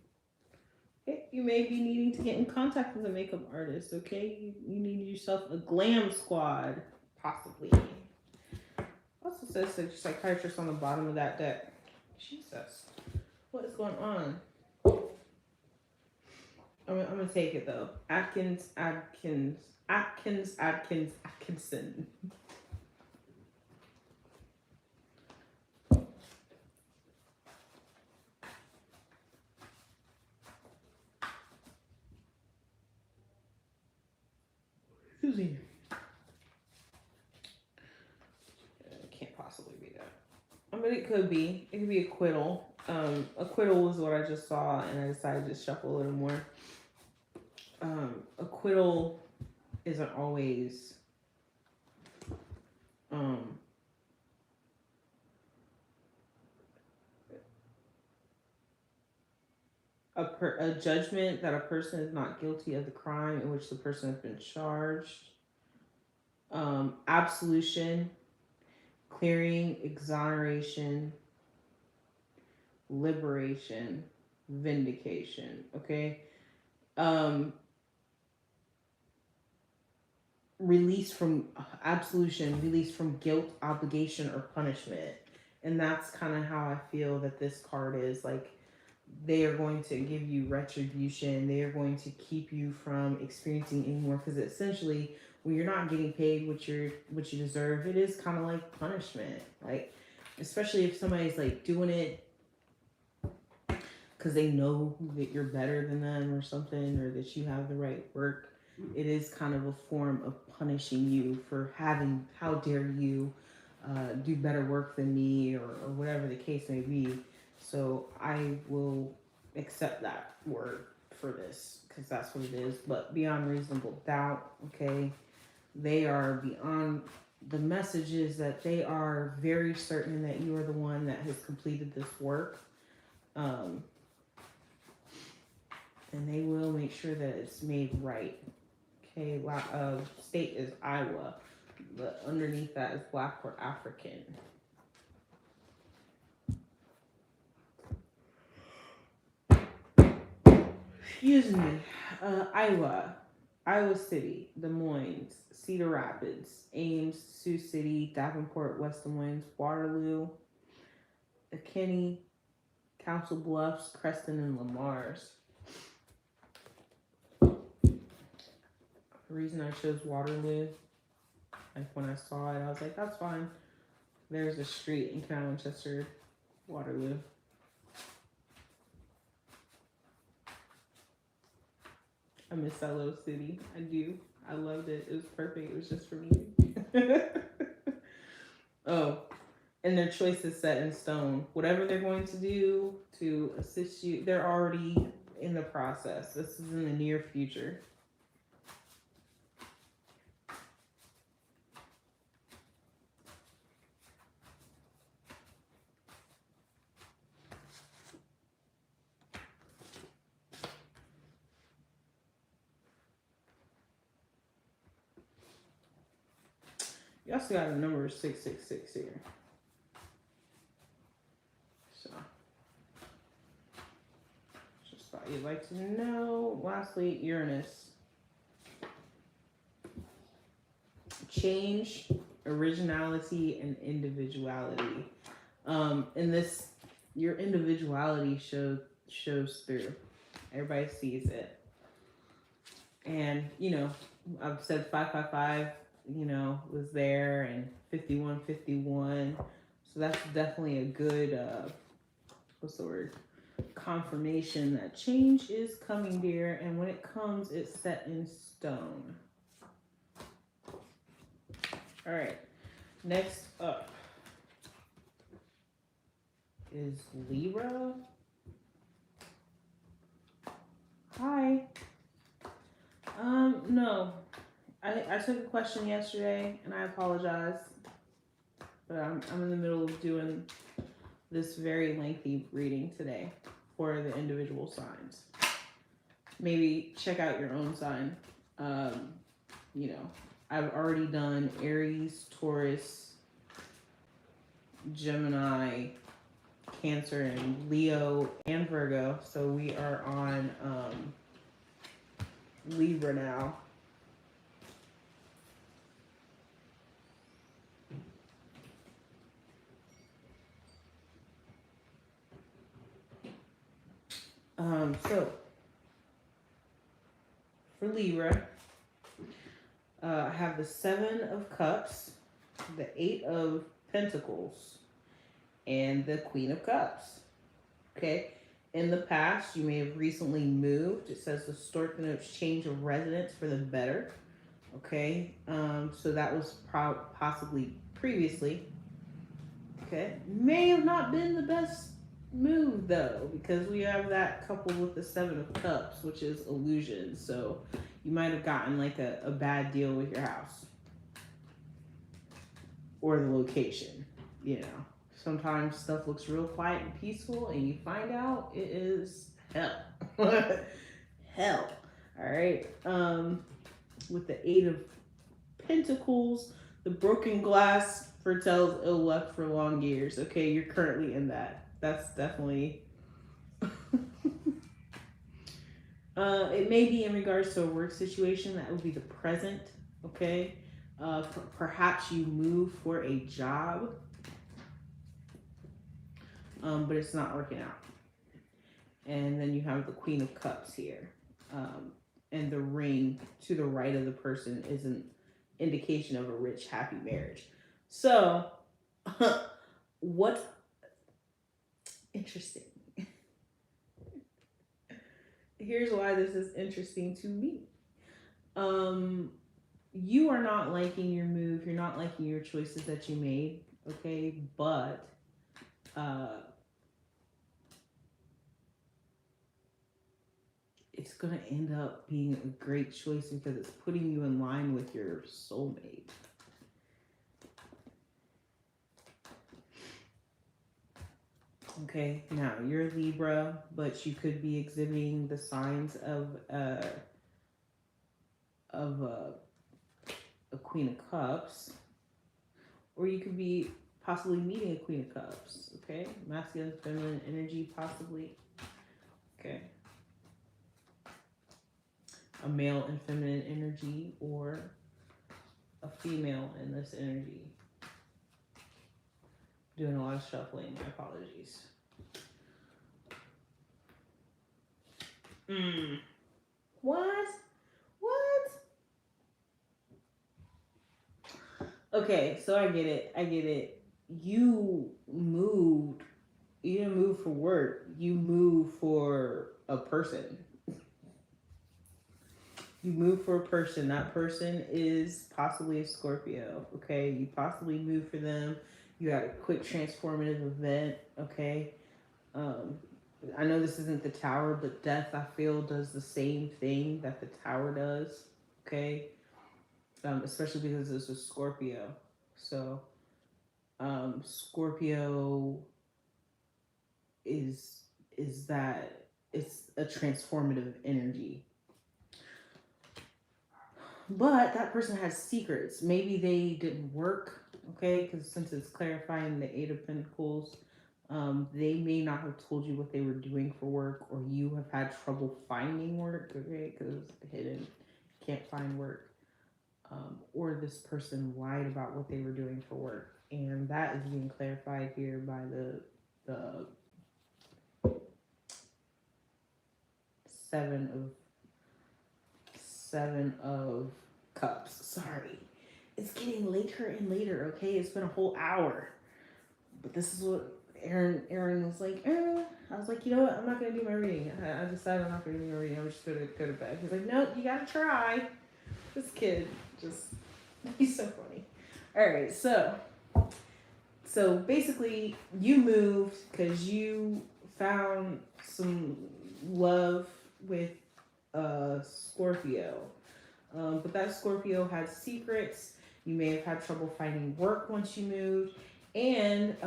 Okay. You may be needing to get in contact with a makeup artist. Okay. You need yourself a glam squad, possibly. Also says the psychiatrist on the bottom of that deck. Jesus. What is going on? I'm gonna take it though. Atkinson. Who's he? It can't possibly be that. I mean, it could be. It could be acquittal. Acquittal was what I just saw, and I decided to shuffle a little more. Acquittal isn't always a judgment that a person is not guilty of the crime in which the person has been charged. Absolution, clearing, exoneration, liberation, vindication. Okay. Release from absolution, release from guilt, obligation, or punishment. And that's kind of how I feel that this card is. Like, they are going to give you retribution. They are going to keep you from experiencing anymore, because essentially when you're not getting paid what you deserve, it is kind of like punishment. Like, especially if somebody's like doing it because they know that you're better than them or something, or that you have the right work. It is kind of a form of punishing you for having, how dare you do better work than me, or whatever the case may be. So I will accept that word for this, because that's what it is. But beyond reasonable doubt, okay, they are beyond the message is that they are very certain that you are the one that has completed this work. Um, and they will make sure that it's made right. Okay, state is Iowa, but underneath that is Black or African. Excuse me. Iowa City, Des Moines, Cedar Rapids, Ames, Sioux City, Davenport, West Des Moines, Waterloo, McKinney, Council Bluffs, Creston, and Lamar's. The reason I chose Waterloo, like when I saw it, I was like, that's fine. There's a street in Canal Winchester, Waterloo. I miss that little city. I do. I loved it. It was perfect. It was just for me. Oh, and their choice is set in stone. Whatever they're going to do to assist you, they're already in the process. This is in the near future. You also got a number 666 here. So, just thought you'd like to know. Lastly, Uranus. Change, originality, and individuality. In this, your individuality shows through. Everybody sees it. And, I've said 555, was there, and 5151. So that's definitely a good, what's the word? Confirmation that change is coming, dear. And when it comes, it's set in stone. All right. Next up is Libra. Hi. No. I took a question yesterday and I apologize. But I'm in the middle of doing this very lengthy reading today for the individual signs. Maybe check out your own sign. I've already done Aries, Taurus, Gemini, Cancer, and Leo, and Virgo. So we are on Libra now. So for Libra, I have the 7 of Cups, the 8 of Pentacles, and the Queen of Cups. Okay. In the past, you may have recently moved. It says the stork denotes change of residence for the better. Okay. So that was possibly previously. Okay. May have not been the best move though, because we have that coupled with the 7 of Cups, which is illusion. So you might have gotten like a bad deal with your house or the location. Sometimes stuff looks real quiet and peaceful, and you find out it is hell. Hell. All right. With the 8 of Pentacles, the broken glass foretells ill luck for long years. Okay, you're currently in that. That's definitely. It may be in regards to a work situation. That would be the present. Okay. Perhaps you move for a job. But it's not working out. And then you have the Queen of Cups here. And the ring to the right of the person is an indication of a rich, happy marriage. So, what interesting. Here's why this is interesting to me. You are not liking your move. You're not liking your choices that you made. Okay, but it's going to end up being a great choice because it's putting you in line with your soulmate. Okay, now you're Libra, but you could be exhibiting the signs of a Queen of Cups, or you could be possibly meeting a Queen of Cups. Okay, masculine, feminine energy, possibly. Okay, a male and feminine energy, or a female in this energy. Doing a lot of shuffling. My apologies. What? What? Okay, so I get it. I get it. You moved. You didn't move for work. You moved for a person. You move for a person. That person is possibly a Scorpio. Okay, you possibly move for them. You had a quick transformative event. Okay, um, I know this isn't the Tower, but death, I feel, does the same thing that the Tower does. Okay, especially because this is Scorpio. So, Scorpio is that it's a transformative energy. But that person has secrets. Maybe they didn't work, okay? Because since it's clarifying the Eight of Pentacles, they may not have told you what they were doing for work, or you have had trouble finding work, okay? Because hidden, can't find work. Or this person lied about what they were doing for work, and that is being clarified here by the seven of cups. Sorry, it's getting later and later. Okay, it's been a whole hour, but this is what Aaron was like. I was like, you know what? I'm not gonna do my reading. I decided I'm not gonna do my reading. I'm just gonna go to bed. He's like, no, you gotta try. This kid just he's so funny. All right, so basically, you moved because you found some love with Scorpio. But that Scorpio had secrets. You may have had trouble finding work once you moved. And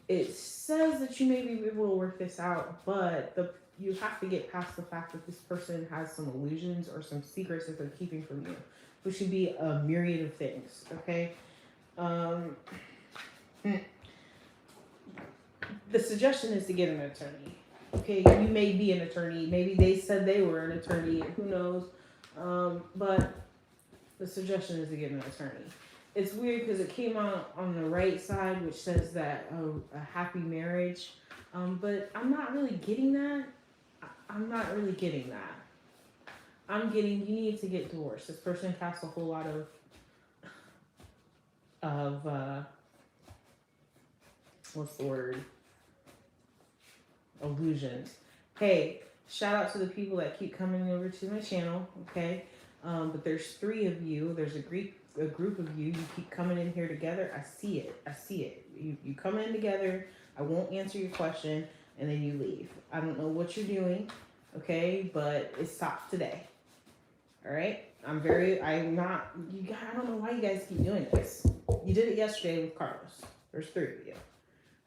it says that you may be able to work this out, but you have to get past the fact that this person has some illusions or some secrets that they're keeping from you, which should be a myriad of things, okay? The suggestion is to get an attorney. Okay, you may be an attorney. Maybe they said they were an attorney. Who knows? But the suggestion is to get an attorney. It's weird because it came out on the right side, which says that a happy marriage. But I'm not really getting that. I'm not really getting that. I'm getting you need to get divorced. This person casts a whole lot of what's the word? Illusions. Hey, shout out to the people that keep coming over to my channel, okay? But there's 3 of you. There's a group of you. You keep coming in here together. I see it. You come in together. I won't answer your question, and then you leave. I don't know what you're doing, okay? But it stops today. All right? I don't know why you guys keep doing this. You did it yesterday with Carlos. There's 3 of you.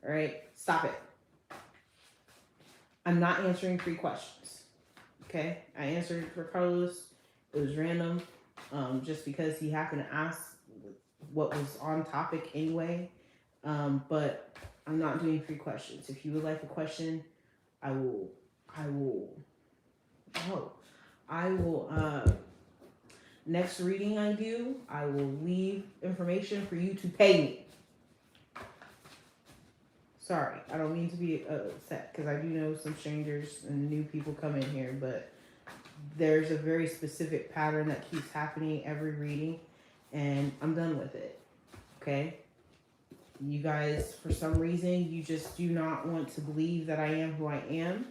All right? Stop it. I'm not answering 3 questions. Okay? I answered for Carlos. It was random. Just because he happened to ask what was on topic anyway. But I'm not doing 3 questions. If you would like a question, I will next reading I do, I will leave information for you to pay me. Sorry, I don't mean to be upset because I do know some strangers and new people come in here, but there's a very specific pattern that keeps happening every reading, and I'm done with it. Okay? You guys, for some reason, you just do not want to believe that I am who I am,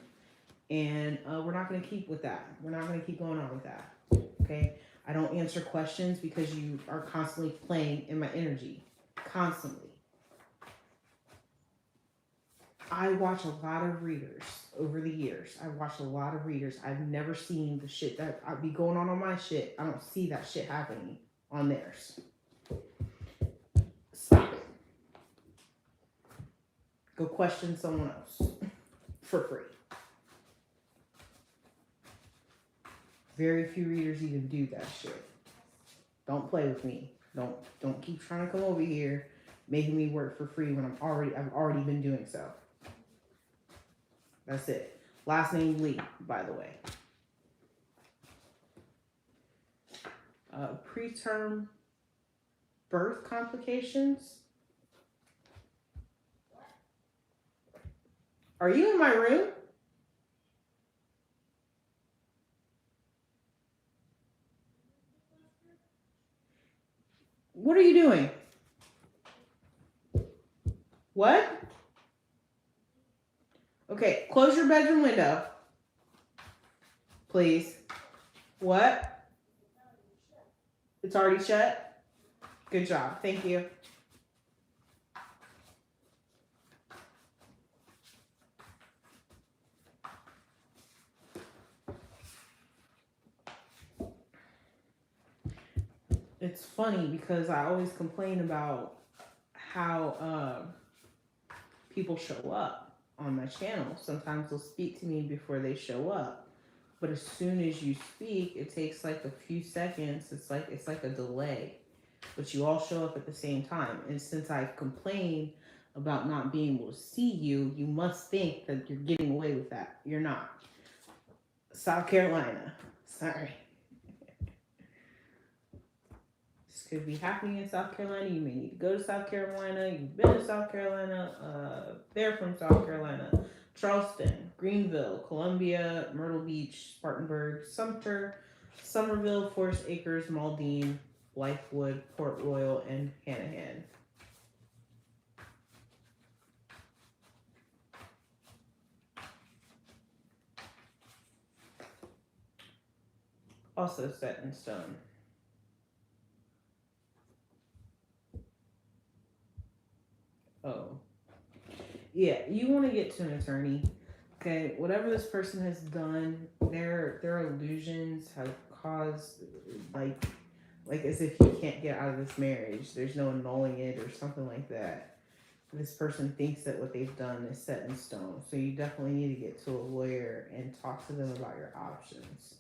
and we're not going to keep with that. We're not going to keep going on with that. Okay? I don't answer questions because you are constantly playing in my energy. Constantly. I watch a lot of readers over the years. I watched a lot of readers. I've never seen the shit that I'd be going on my shit. I don't see that shit happening on theirs. Stop it. Go question someone else for free. Very few readers even do that shit. Don't play with me. Don't keep trying to come over here making me work for free when I've already been doing so. That's it. Last name Lee, by the way. Preterm birth complications. Are you in my room? What are you doing? What? Okay, close your bedroom window. Please. What? It's already shut? Good job. Thank you. It's funny because I always complain about how people show up on my channel. Sometimes they'll speak to me before they show up. But as soon as you speak, it takes like a few seconds. It's like a delay. But you all show up at the same time. And since I complain about not being able to see you, you must think that you're getting away with that. You're not. South Carolina. Sorry. This could be happening in South Carolina. You may need to go to South Carolina. You've been to South Carolina. They're from South Carolina. Charleston, Greenville, Columbia, Myrtle Beach, Spartanburg, Sumter, Somerville, Forest Acres, Maldine, Blythewood, Port Royal, and Hanahan. Also set in stone. Oh. Yeah, you want to get to an attorney. Okay, whatever this person has done, their illusions have caused like as if you can't get out of this marriage. There's no annulling it or something like that. This person thinks that what they've done is set in stone. So you definitely need to get to a lawyer and talk to them about your options.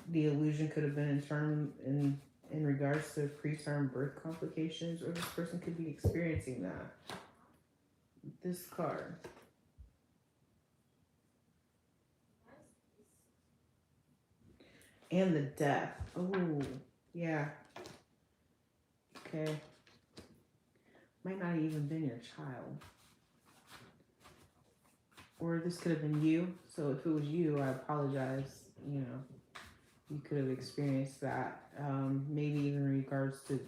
The illusion could have been in regards to preterm birth complications, or this person could be experiencing that. This card. And the death. Oh, yeah. Okay. Might not have even been your child. Or this could have been you. So if it was you, I apologize. You know, you could have experienced that. Maybe even in regards to,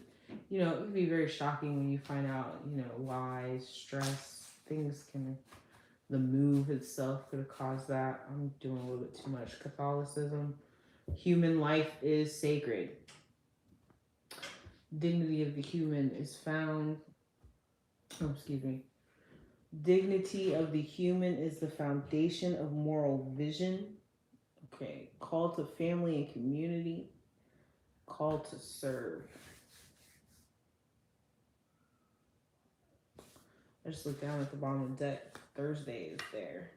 you know, it would be very shocking when you find out, you know, lies, stress, things can, the move itself could have caused that. I'm doing a little bit too much. Catholicism. Human life is sacred. Dignity of the human is found. Oh, excuse me. Dignity of the human is the foundation of moral vision. Okay. Call to family and community. Call to serve. I just looked down at the bottom of the deck. Thursday is there.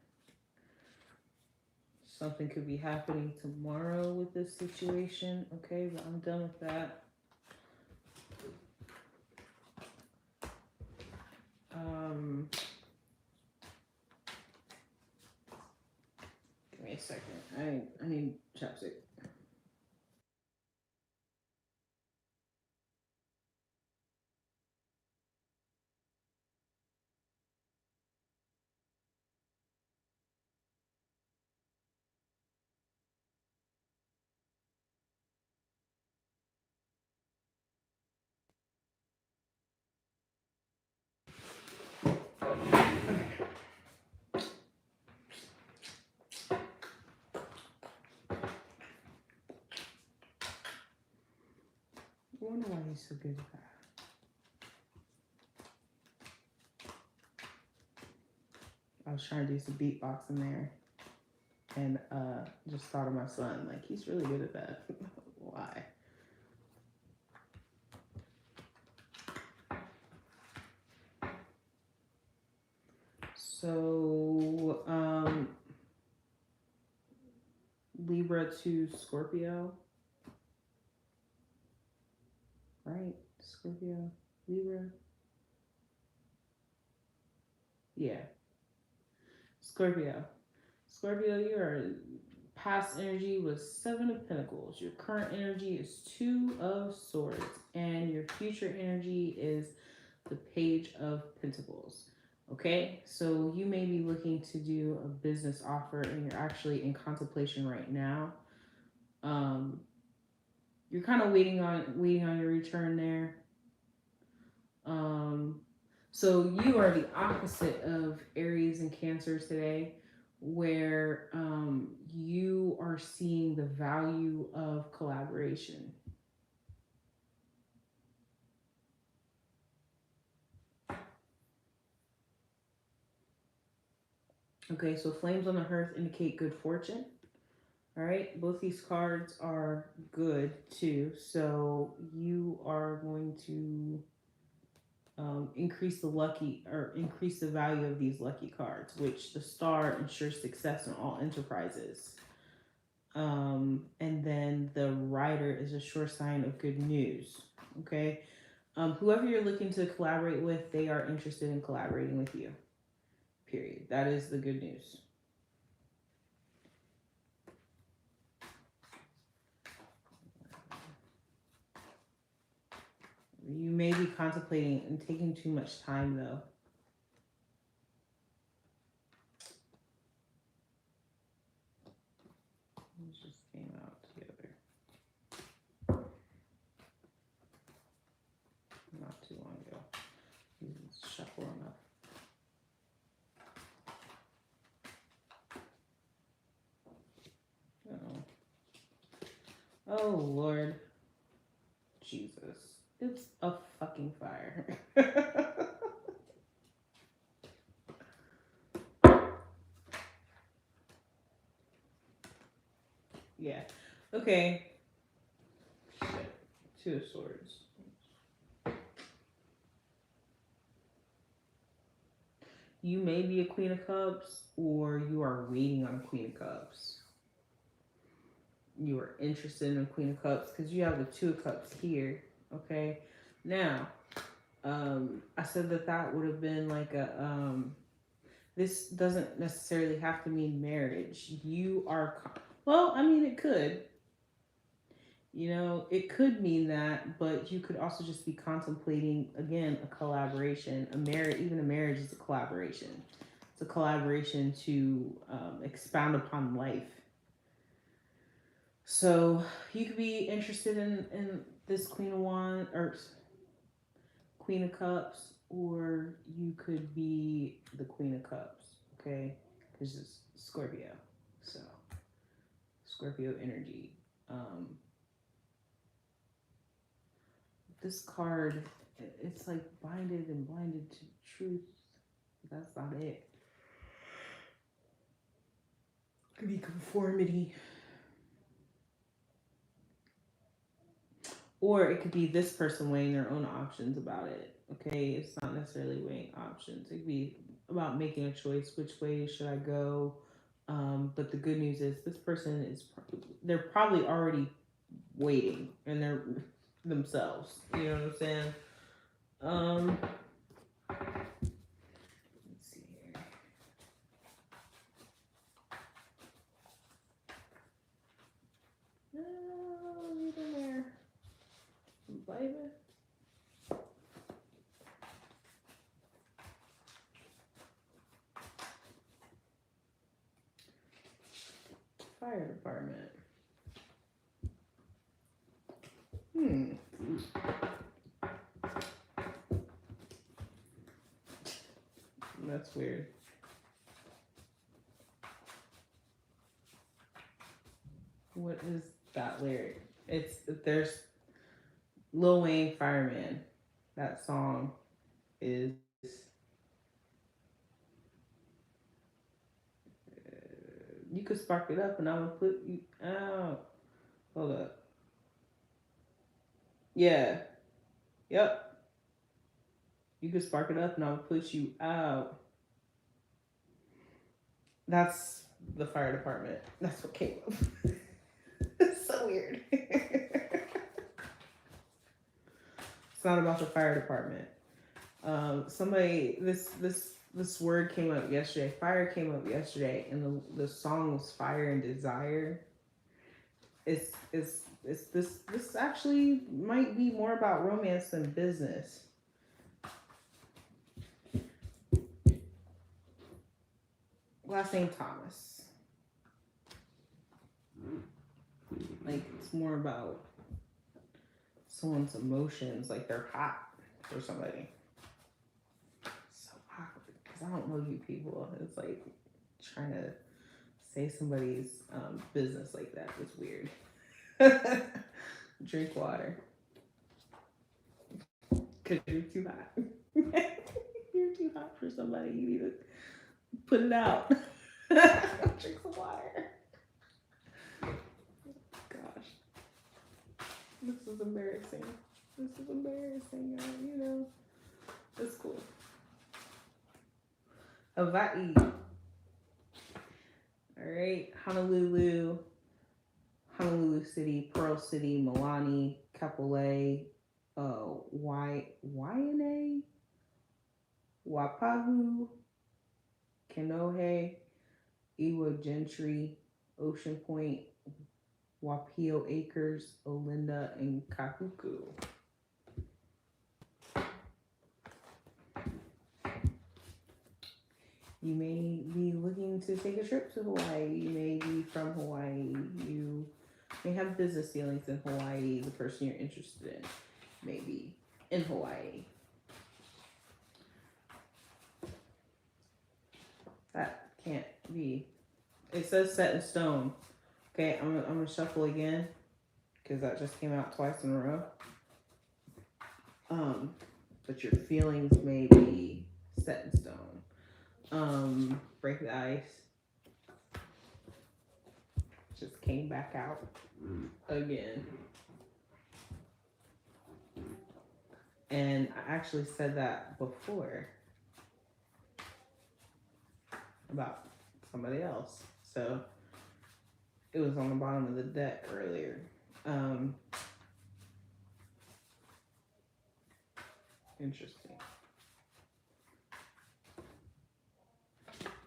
Something could be happening tomorrow with this situation. Okay, but I'm done with that. Give me a second. I need chapstick. I wonder why he's so good at that. I was trying to do some beatboxing there, and just thought of my son. Like, he's really good at that. Why? So, Libra to Scorpio, right? Scorpio, Libra. Yeah, Scorpio. Scorpio, your past energy was Seven of Pentacles. Your current energy is Two of Swords. And your future energy is the Page of Pentacles. Okay, so you may be looking to do a business offer and you're actually in contemplation right now. Um, you're kind of waiting on your return there. Um, so you are the opposite of Aries and Cancer today, where you are seeing the value of collaboration. Okay, so flames on the hearth indicate good fortune. All right, both these cards are good too. So you are going to increase increase the value of these lucky cards, which the star ensures success in all enterprises. And then the rider is a sure sign of good news. Okay, whoever you're looking to collaborate with, they are interested in collaborating with you. Period. That is the good news. You may be contemplating and taking too much time though. It just came out together not too long ago. Let's shuffle enough. Oh Lord Jesus. It's a fucking fire. Yeah. Okay. Shit. Two of Swords. You may be a Queen of Cups, or you are waiting on a Queen of Cups. You are interested in a Queen of Cups because you have the Two of Cups here. Okay. Now, I said that would have been like this doesn't necessarily have to mean marriage. You are, well, I mean, it could. You know, it could mean that, but you could also just be contemplating again a collaboration. A marriage, even a marriage, is a collaboration. It's a collaboration to expound upon life. So you could be interested in this Queen of Wands or Queen of Cups, or you could be the Queen of Cups. Okay, because it's Scorpio, so Scorpio energy. Um, this card, it's like binded and blinded to truth. That's not it. It could be conformity. Or it could be this person weighing their own options about it. Okay, it's not necessarily weighing options. It could be about making a choice. Which way should I go? But the good news is this person they're probably already waiting and they're themselves. You know what I'm saying? Um, let's see here. No, you in there, baby. Fire department. That's weird. What is that lyric? There's Lil Wayne Fireman. That song is you could spark it up and I would put you out. Hold up. Yeah. Yep. You could spark it up and I would put you out. That's the fire department. That's what came up. It's so weird. It's not about the fire department. Somebody this word came up yesterday. Fire came up yesterday, and the song was Fire and Desire. It's this actually might be more about romance than business. Last name Thomas. Like it's more about someone's emotions, like they're hot for somebody. So awkward because I don't know you people. It's like trying to say somebody's business like that is weird. Drink water because you're too hot. You're too hot for somebody. You need to put it out. Drink some water. Gosh, this is embarrassing. This is embarrassing, you know. It's cool. Hawaii. Alright. Honolulu. Honolulu City. Pearl City. Milani. Kapolei. Waianae. Wapahu. Kanohe. Iwo Gentry. Ocean Point. Wapio Acres. Olinda. And Kahuku. You may be looking to take a trip to Hawaii. You may be from Hawaii. You may have business dealings in Hawaii. The person you're interested in may be in Hawaii. That can't be. It says set in stone. Okay, I'm gonna shuffle again because that just came out twice in a row. But your feelings may be set in stone. Break the ice. Just came back out again. And I actually said that before about somebody else. So it was on the bottom of the deck earlier. Interesting.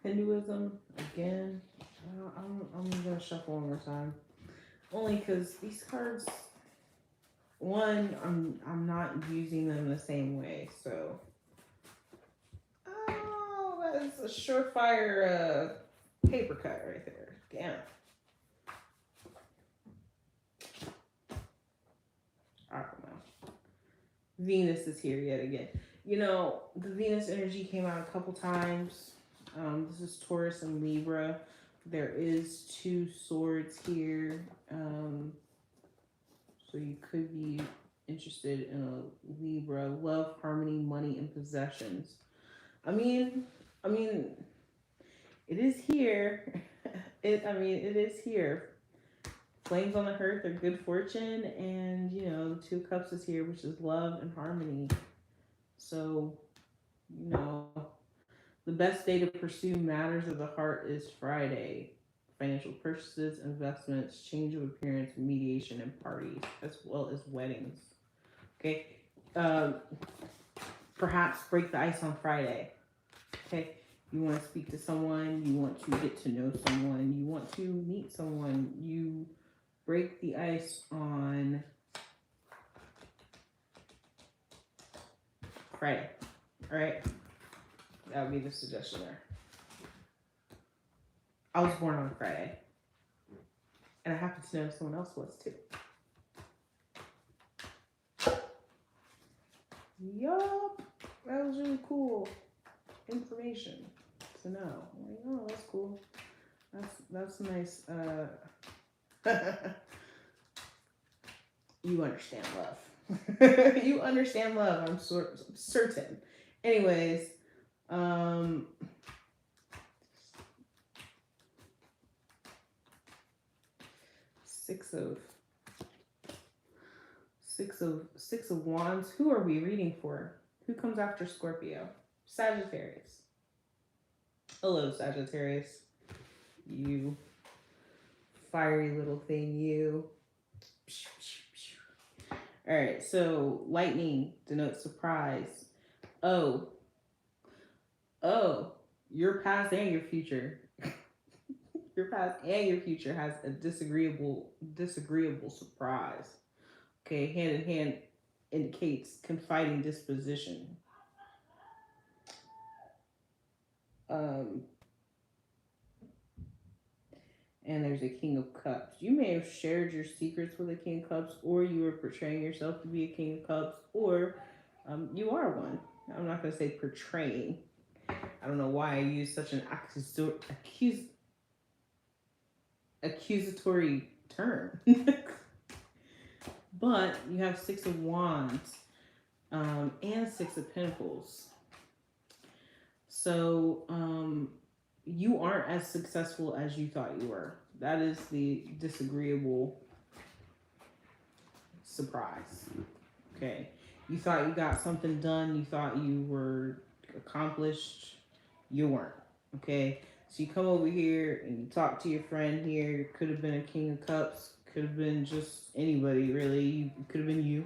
Hinduism again. I'm gonna shuffle one more time, only because these cards. One, I'm not using them the same way, so. Oh, that is a surefire paper cut right there. Damn. I don't know. Venus is here yet again. You know, the Venus energy came out a couple times. This is Taurus and Libra. There is 2 swords here. So you could be interested in a Libra. Love, harmony, money, and possessions. I mean, it is here. It is here. Flames on the hearth are good fortune, and you know, the 2 cups is here, which is love and harmony. So, you know, the best day to pursue matters of the heart is Friday. Financial purchases, investments, change of appearance, mediation, and parties, as well as weddings. Okay. Perhaps break the ice on Friday. Okay. You want to speak to someone, you want to get to know someone, you want to meet someone, you break the ice on Friday. All right. That would be the suggestion there. I was born on Friday. And I happen to know someone else was too. Yup. That was really cool information to know. I'm like, oh, that's cool. That's nice. You understand love. You understand love, I'm certain. Anyways, Six of Wands. Who are we reading for? Who comes after Scorpio? Sagittarius. Hello, Sagittarius. You fiery little thing, you. All right, so lightning denotes surprise. Oh, oh, your past and your future. Your past and your future has a disagreeable surprise. Okay, hand in hand indicates confiding disposition. Um, and there's a King of Cups. You may have shared your secrets with a King of Cups, or you were portraying yourself to be a King of Cups, or you are one. I'm not going to say portraying. I don't know why I use such an accusatory term. But you have Six of Wands and Six of Pentacles. So you aren't as successful as you thought you were. That is the disagreeable surprise. Okay. You thought you got something done. You thought you were accomplished. You weren't. Okay. So you come over here and you talk to your friend here. It could have been a King of Cups. Could have been just anybody, really. It could have been you.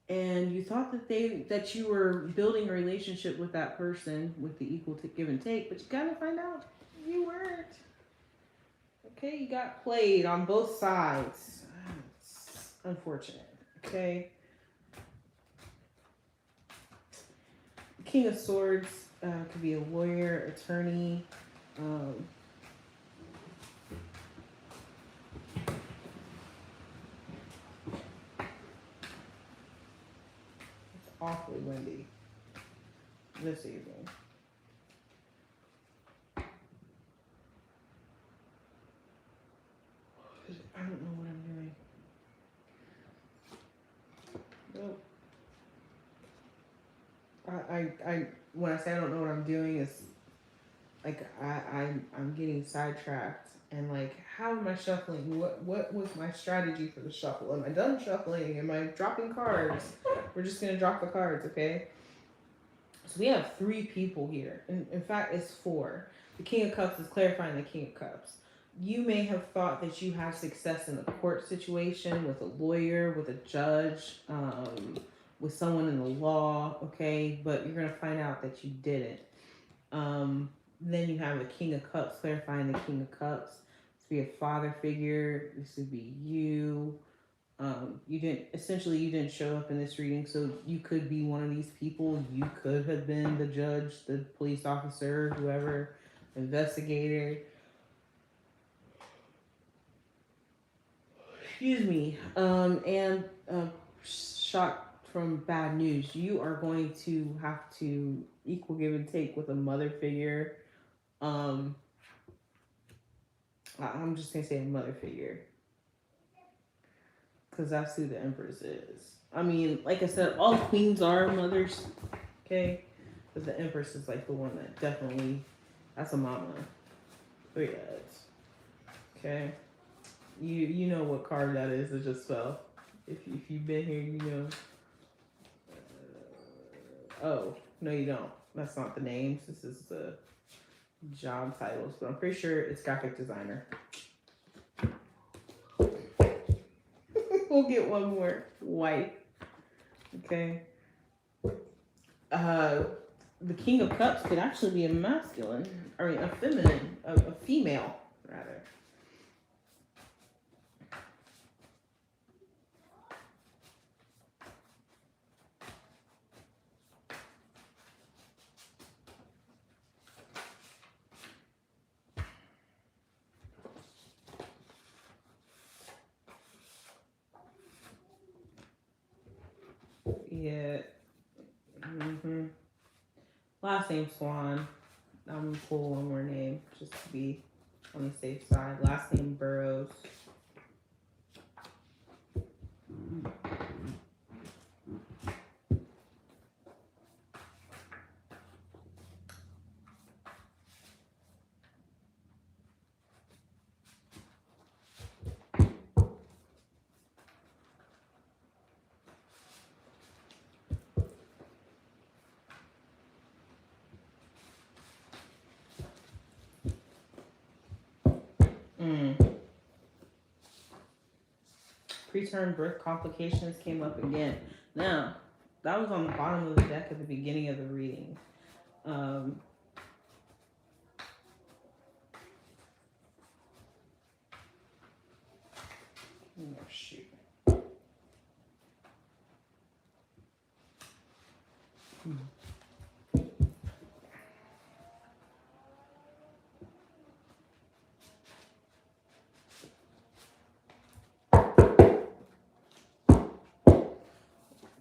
And you thought that you were building a relationship with that person with the equal give and take, but you gotta find out you weren't. Okay, you got played on both sides. It's unfortunate. Okay. King of Swords could be a lawyer, attorney. It's awfully windy this evening. I don't know what I'm doing. Nope. I when I say I don't know what I'm doing, is like I'm getting sidetracked, and like, how am I shuffling? What was my strategy for the shuffle? Am I done shuffling? Am I dropping cards? We're just gonna drop the cards, okay? So we have 3 people here. In fact, it's 4. The King of Cups is clarifying the King of Cups. You may have thought that you had success in a court situation with a lawyer, with a judge, with someone in the law, okay? But you're going to find out that you didn't. Then you have the King of Cups clarifying the King of Cups. This would be a father figure. This would be you. You didn't show up in this reading, so you could be one of these people. You could have been the judge, the police officer, whoever, investigator. Excuse me. And shock from bad news. You are going to have to equal give and take with a mother figure. I'm just gonna say a mother figure, because that's who the Empress is. I mean, like I said, all queens are mothers, okay? But the Empress is like the one that definitely, that's a mama. 3 heads, okay? You know what card that is. It just fell. If you've been here, you know. Oh, no, you don't. That's not the names. This is the job titles, but I'm pretty sure it's graphic designer. We'll get one more. Wife. Okay. The King of Cups could actually be a masculine, or a feminine, a female, rather. Yeah. Last name Swan. I'm gonna pull one more name just to be on the safe side. Last name Burrows. preterm birth complications came up again. Now, that was on the bottom of the deck at the beginning of the reading. Oh, shoot.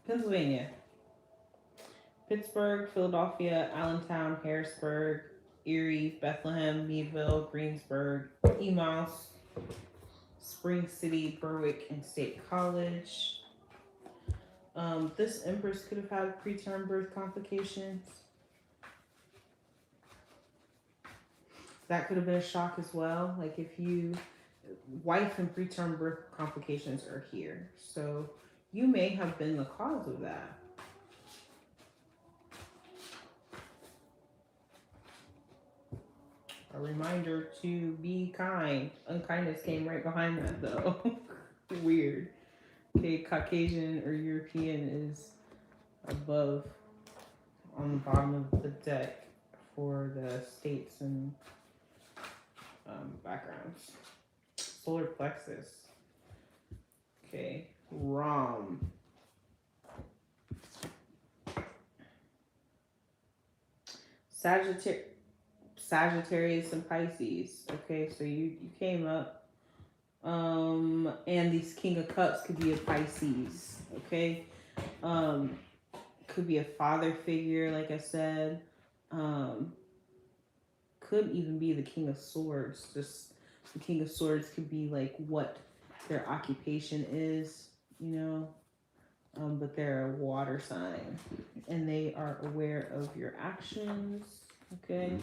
Pennsylvania. Pittsburgh, Philadelphia, Allentown, Harrisburg, Erie, Bethlehem, Meadville, Greensburg, Emos, Spring City, Berwick, and State College. This empress could have had preterm birth complications. That could have been a shock as well. Like if you, wife and preterm birth complications are here. So you may have been the cause of that. A reminder to be kind. Unkindness came right behind that though. Weird. Okay, Caucasian or European is above on the bottom of the deck for the states and backgrounds. Solar plexus. Okay, Rom. Sagittarius and Pisces. Okay, so you came up. And these King of Cups could be a Pisces. Okay. Could be a father figure, like I said. Could even be the King of Swords. Just the King of Swords could be like what their occupation is, you know. But they're a water sign, and they are aware of your actions. Okay.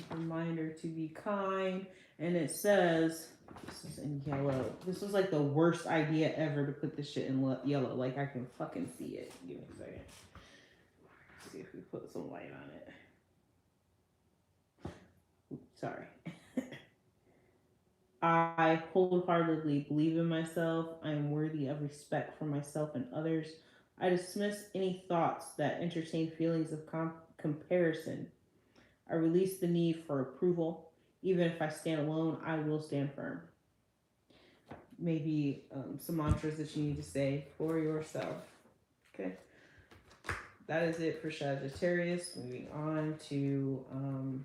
Reminder to be kind, and it says this is in yellow. This was like the worst idea ever to put this shit in yellow. Like I can fucking see it. Give me a second. Let's see if we put some light on it. Oops, sorry. I wholeheartedly believe in myself. I am worthy of respect for myself and others. I dismiss any thoughts that entertain feelings of comparison. I release the need for approval. Even if I stand alone, I will stand firm. Maybe some mantras that you need to say for yourself. Okay. That is it for Sagittarius. Moving on to, you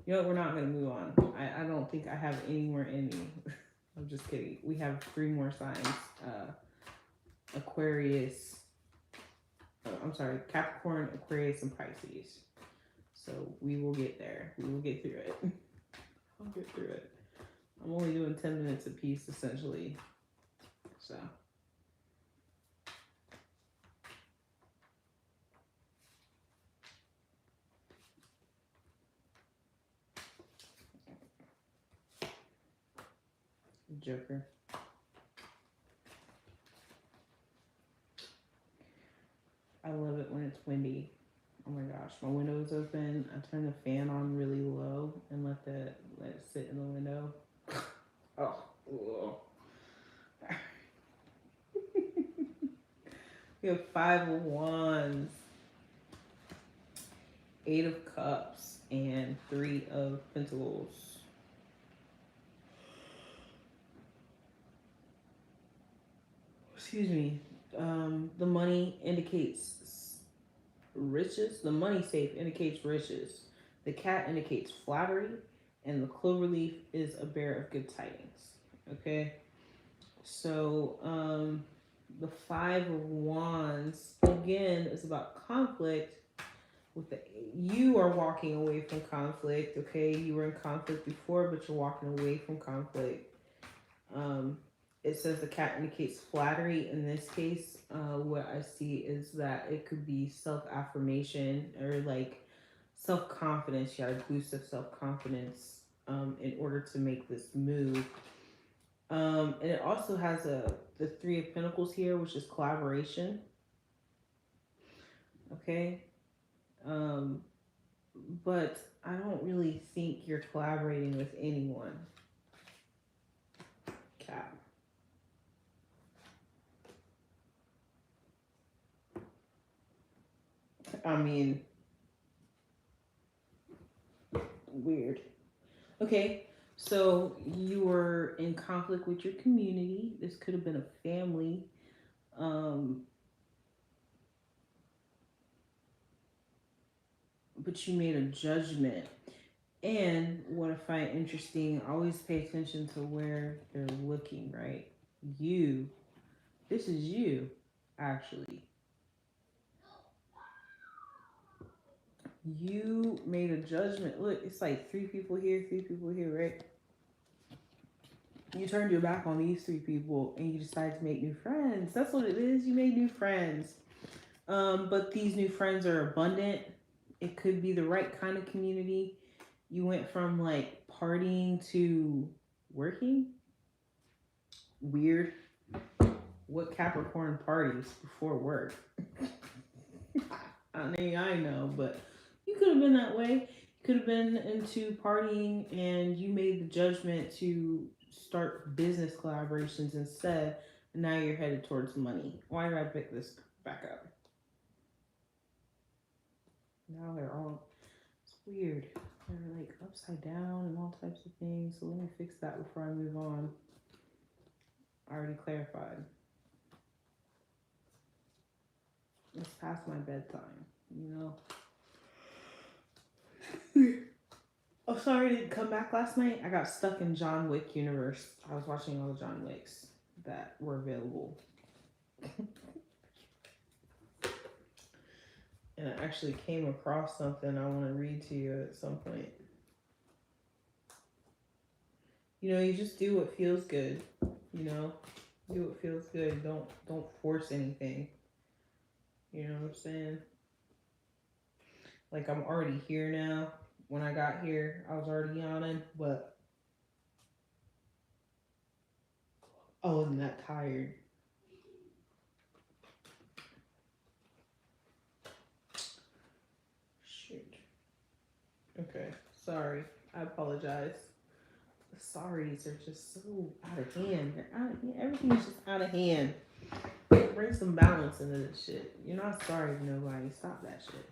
know what, we're not going to move on. I don't think I have any more in me. I'm just kidding. We have 3 more signs. Aquarius. Capricorn, Aquarius, and Pisces. So we will get there. We will get through it. I'll get through it. I'm only doing 10 minutes a piece, essentially. So. Joker. I love it when it's windy. Oh my gosh, my window is open. I turn the fan on really low and let it sit in the window. Oh. We have 5 of Wands, 8 of Cups, and 3 of Pentacles. Excuse me. The money indicates riches. The money safe indicates riches. The cat indicates flattery, and the clover leaf is a bearer of good tidings. Okay, so the 5 of Wands again is about conflict. You are walking away from conflict. Okay, you were in conflict before, but you're walking away from conflict. It says the cat indicates flattery. In this case, what I see is that it could be self-affirmation or like self-confidence. You got a boost of self-confidence in order to make this move. And it also has the 3 of Pentacles here, which is collaboration. Okay. But I don't really think you're collaborating with anyone. Cat. I mean, weird. Okay, so you were in conflict with your community. This could have been a family. Um, but you made a judgment. And what I find interesting, always pay attention to where they're looking, right? You, this is you, actually. You made a judgment. Look, it's like three people here, right? You turned your back on these three people and you decided to make new friends. That's what it is. You made new friends. But these new friends are abundant. It could be the right kind of community. You went from like partying to working. Weird. What Capricorn parties before work? I mean, I know, but you could have been that way. You could have been into partying and you made the judgment to start business collaborations instead. And now you're headed towards money. Why did I pick this back up? Now they're all, it's weird. They're like upside down and all types of things. So let me fix that before I move on. I already clarified. It's past my bedtime, you know? Oh, sorry, I didn't come back last night. I got stuck in John Wick universe. I was watching all the John Wicks that were available. And I actually came across something I want to read to you at some point. You know, you just do what feels good. You know, do what feels good. Don't force anything. You know what I'm saying? Like I'm already here now. When I got here, I was already yawning, but I wasn't that tired. Shoot. Okay, sorry. I apologize. The sorries are just so out of hand. They're out of hand. Everything's just out of hand. Bring some balance into this shit. You're not sorry to nobody. Stop that shit.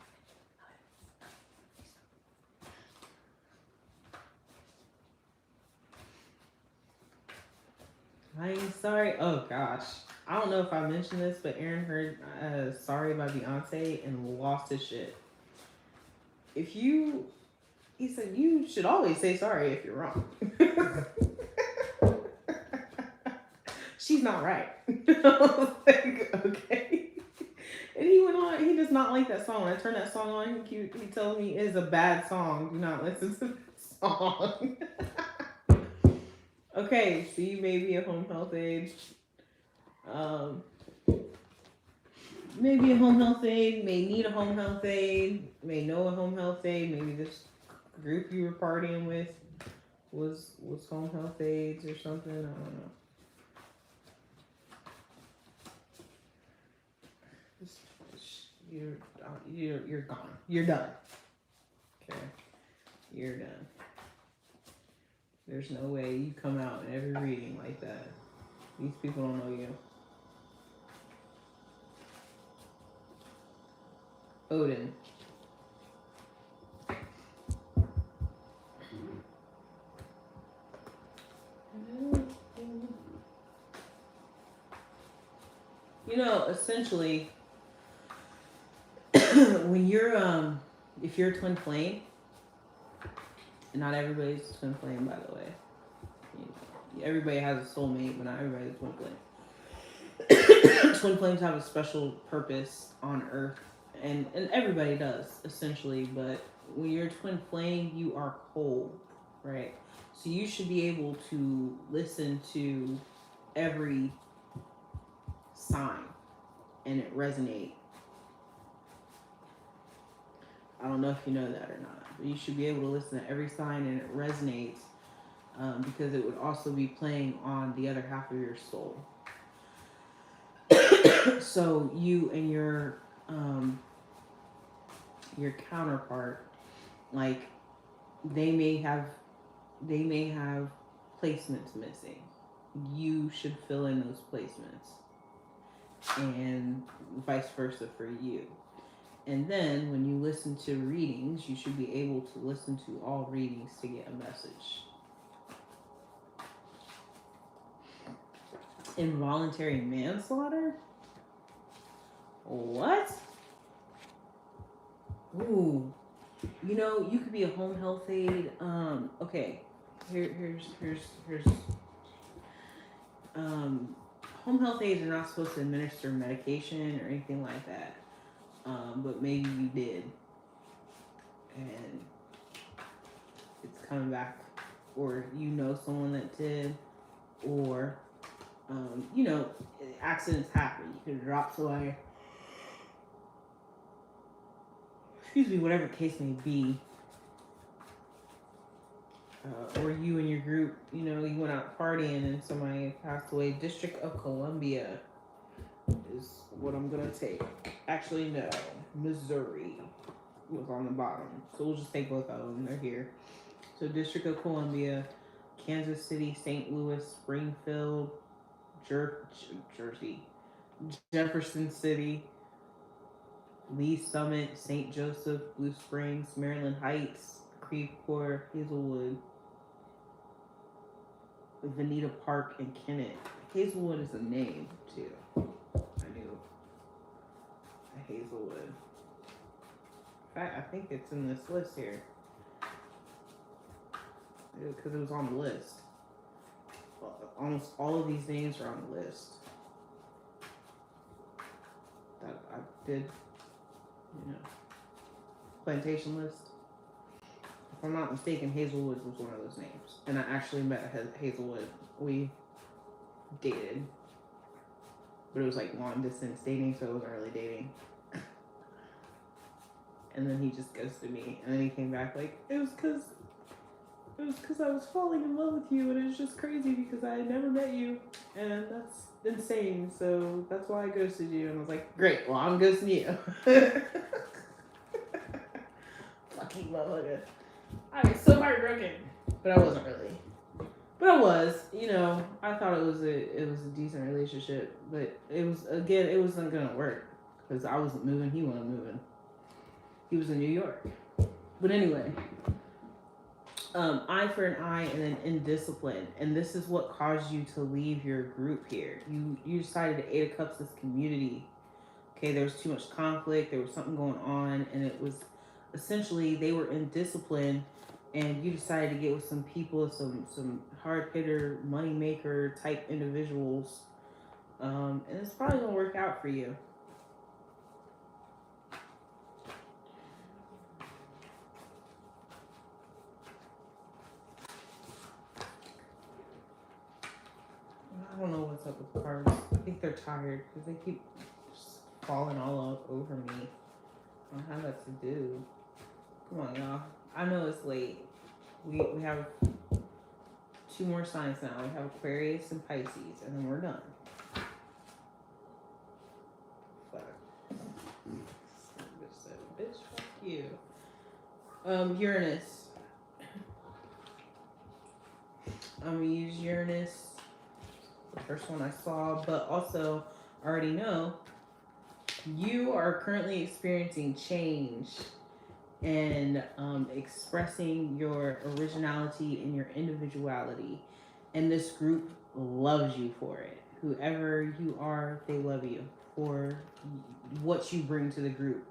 I ain't sorry. Oh gosh. I don't know if I mentioned this, but Aaron heard Sorry by Beyonce and lost his shit. If you, he said, you should always say sorry if you're wrong. She's not right. I was like, okay. And he went on, he does not like that song. I turned that song on, he tells me it's a bad song. Do not listen to this song. Okay, so you may be a home health aide. Um, maybe a home health aide, may need a home health aide, may know a home health aide. Maybe this group you were partying with was home health aides or something. I don't know. You're gone. You're done. Okay, you're done. There's no way you come out in every reading like that. These people don't know you. Odin. You know, essentially, when you're if you're a twin flame, not everybody's a twin flame, by the way. Everybody has a soulmate, but not everybody's a twin flame. Twin flames have a special purpose on Earth, and everybody does essentially. But when you're a twin flame, you are whole, right? So you should be able to listen to every sign and it resonate. I don't know if you know that or not, but you should be able to listen to every sign and it resonates, because it would also be playing on the other half of your soul. So you and your counterpart, like they may have they may have placements missing. You should fill in those placements, and vice versa for you. And then when you listen to readings, you should be able to listen to all readings to get a message. Involuntary manslaughter? What? Ooh. You know, you could be a home health aide. Okay. Here's um home health aides are not supposed to administer medication or anything like that. But maybe you did. And it's coming back, or you know someone that did, or you know, accidents happen. You could drop somebody, excuse me, whatever the case may be, or you and your group, you know, you went out partying and somebody passed away. District of Columbia is what I'm gonna take. Actually, no, Missouri was on the bottom, so we'll just take both of them. They're here. So District of Columbia, Kansas City, St. Louis, Springfield, Jersey, Jefferson City, Lee Summit, St. Joseph, Blue Springs, Maryland Heights, Creveport, Hazelwood, Veneta Park, and Kennett. Hazelwood is a name, too. I knew a Hazelwood. In fact, I think it's in this list here. Because it was on the list. Almost all of these names are on the list that I did, you know, plantation list. If I'm not mistaken, Hazelwood was one of those names. And I actually met Hazelwood. We dated. But it was like long distance dating, so it wasn't really dating. And then he just ghosted me. And then he came back like, it was because I was falling in love with you, and it's just crazy because I had never met you, and that's insane, so that's why I ghosted you. And I was like, great, well, I'm ghosting you. Fucking motherfucker. I was so heartbroken. But I wasn't really. But I was, you know, I thought it was a decent relationship, but it wasn't gonna work, because I wasn't moving, he wasn't moving. He was in New York. But anyway, eye for an eye, and then indiscipline. And this is what caused you to leave your group here. You decided to Eight of Cups this community. Okay, there was too much conflict, there was something going on, and it was essentially they were indisciplined, and you decided to get with some people, some hard hitter, money maker type individuals. And it's probably gonna work out for you. I don't know what's up with the cards. I think they're tired because they keep just falling all over me. I don't have that to do. Come on, y'all. I know it's late. We have 2 more signs now. We have Aquarius and Pisces, and then we're done. Fuck. Bitch, fuck you. Uranus. I'm gonna use Uranus. The first one I saw, but also I already know you are currently experiencing change and expressing your originality and your individuality, and this group loves you for it. Whoever you are, they love you for what you bring to the group,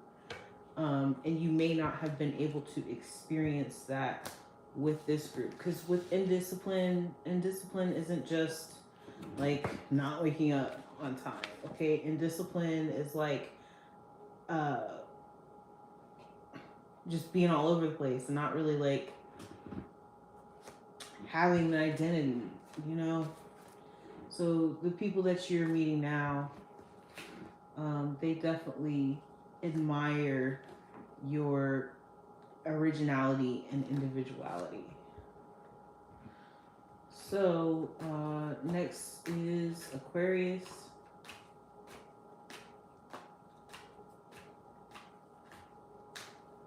and you may not have been able to experience that with this group, because with indiscipline isn't just like not waking up on time. Okay, indiscipline is like just being all over the place and not really like having an identity, you know. So the people that you're meeting now, they definitely admire your originality and individuality. So next is Aquarius.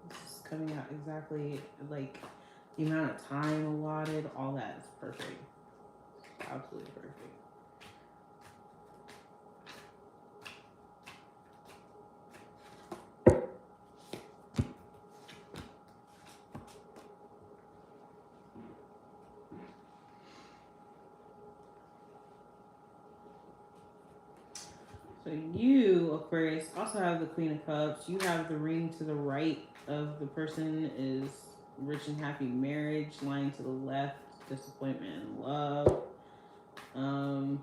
This is coming out exactly like the amount of time allotted, all that is perfect. Absolutely perfect. So you, Aquarius, also have the Queen of Cups. You have the ring to the right of the person is rich and happy marriage. Lying to the left, disappointment and love. Um,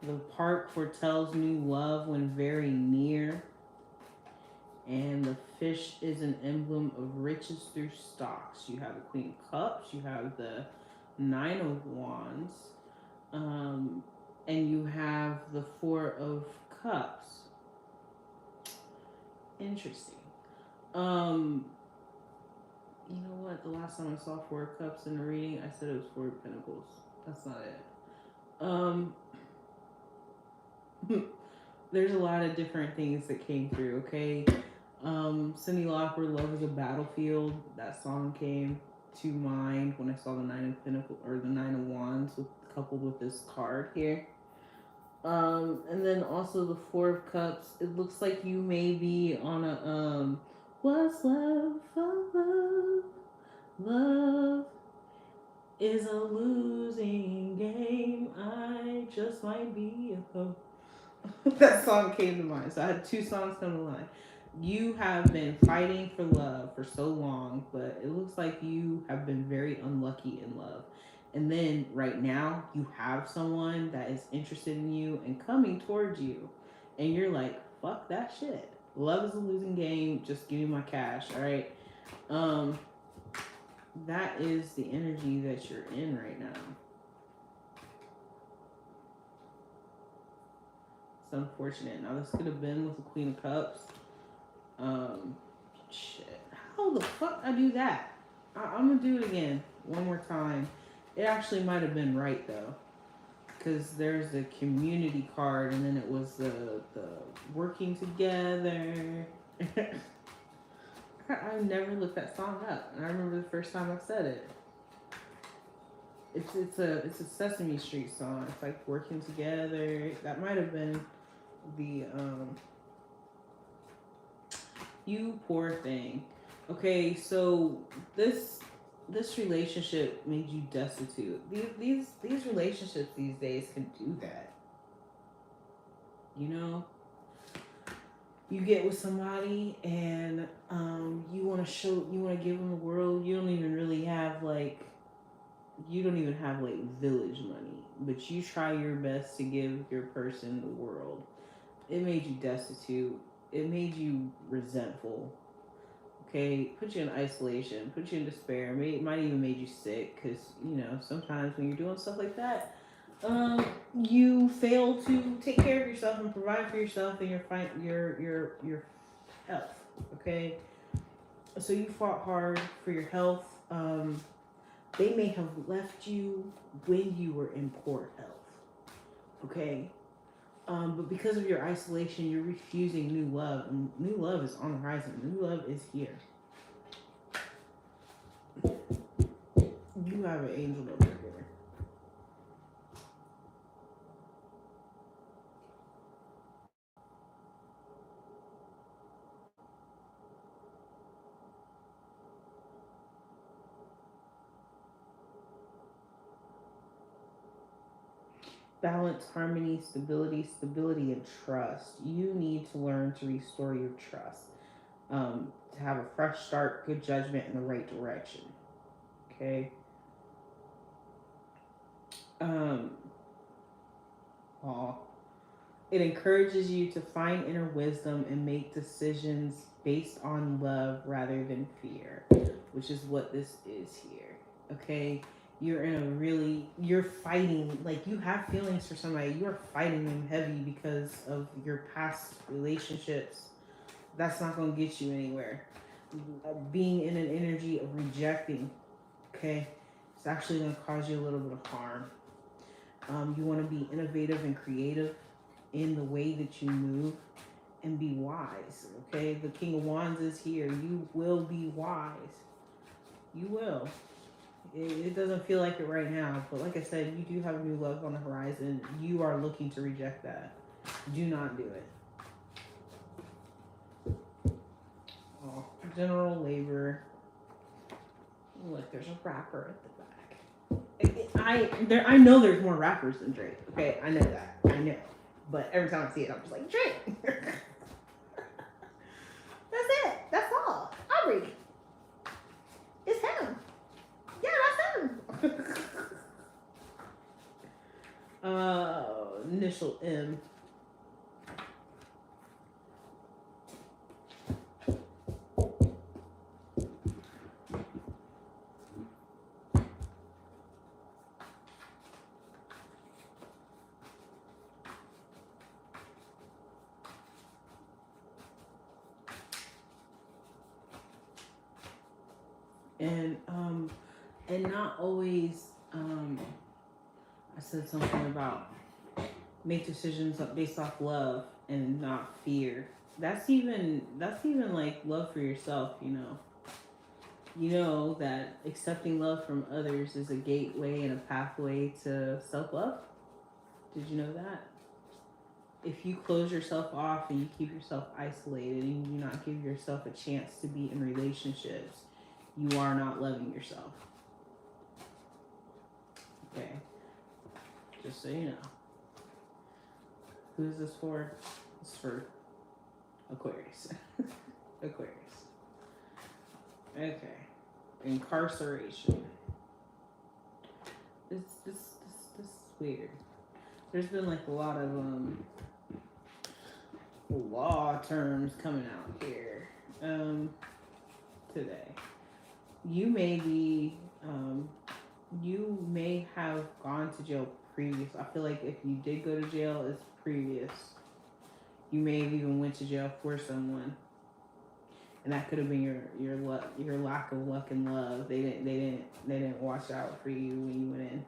the park foretells new love when very near. And the fish is an emblem of riches through stocks. You have the Queen of Cups. You have the Nine of Wands. And you have the Four of Cups. Interesting. Um, you know what? The last time I saw Four of Cups in the reading, I said it was Four of Pentacles. That's not it. There's a lot of different things that came through, okay? Cyndi Lauper, Love is a Battlefield. That song came to mind when I saw the Nine of Pentacles or the Nine of Wands coupled with this card here. And then also the Four of Cups. It looks like you may be on a what's love for love? Love is a losing game. I just might be a hoe. That song came to mind. So I had two songs come to mind. You have been fighting for love for so long, but it looks like you have been very unlucky in love. And then right now, you have someone that is interested in you and coming towards you. And you're like, fuck that shit. Love is a losing game. Just give me my cash, all right? That is the energy that you're in right now. It's unfortunate. Now, this could have been with the Queen of Cups. Shit. How the fuck I do that? I'm gonna do it again one more time. It actually might have been right though, because there's the community card, and then it was the working together. I never looked that song up, and I remember the first time I said it. It's a Sesame Street song. It's like working together. That might have been the you poor thing. Okay, so this relationship made you destitute. These relationships these days can do that. You know, you get with somebody and you want to give them the world. You don't even have like village money, but you try your best to give your person the world. It made you destitute. It made you resentful. Okay, put you in isolation, put you in despair. Might even made you sick, because sometimes when you're doing stuff like that, you fail to take care of yourself and provide for yourself and your health. Okay, so you fought hard for your health. They may have left you when you were in poor health. Okay. But because of your isolation, you're refusing new love. And new love is on the horizon. New love is here. You have an angel over here. Balance, harmony, stability, and trust. You need to learn to restore your trust. To have a fresh start, good judgment in the right direction. Okay. It encourages you to find inner wisdom and make decisions based on love rather than fear, which is what this is here. Okay. You're fighting, like you have feelings for somebody, you're fighting them heavy because of your past relationships. That's not going to get you anywhere. Being in an energy of rejecting, okay, it's actually going to cause you a little bit of harm. You want to be innovative and creative in the way that you move and be wise, okay? The King of Wands is here. You will be wise. You will. It doesn't feel like it right now, but like I said, you do have a new love on the horizon. You are looking to reject that. Do not do it. General labor. Look, there's a wrapper at the back. I know there's more rappers than Drake. Okay, I know that. I know. But every time I see it, I'm just like, Drake. That's it. That's all. Aubrey. It's him. Yeah, that's him. Initial M. And not always I said something about make decisions based off love and not fear. That's even like love for yourself, you know. You know that accepting love from others is a gateway and a pathway to self-love. Did you know that? If you close yourself off and you keep yourself isolated and you do not give yourself a chance to be in relationships, you are not loving yourself. Okay. Just so you know. Who is this for? It's for Aquarius. Aquarius. Okay. Incarceration. This is weird. There's been like a lot of law terms coming out here today. You may be you may have gone to jail previous. I feel like if you did go to jail, it's previous. You may have even went to jail for someone, and that could have been your lack of luck and love. They didn't watch out for you when you went in.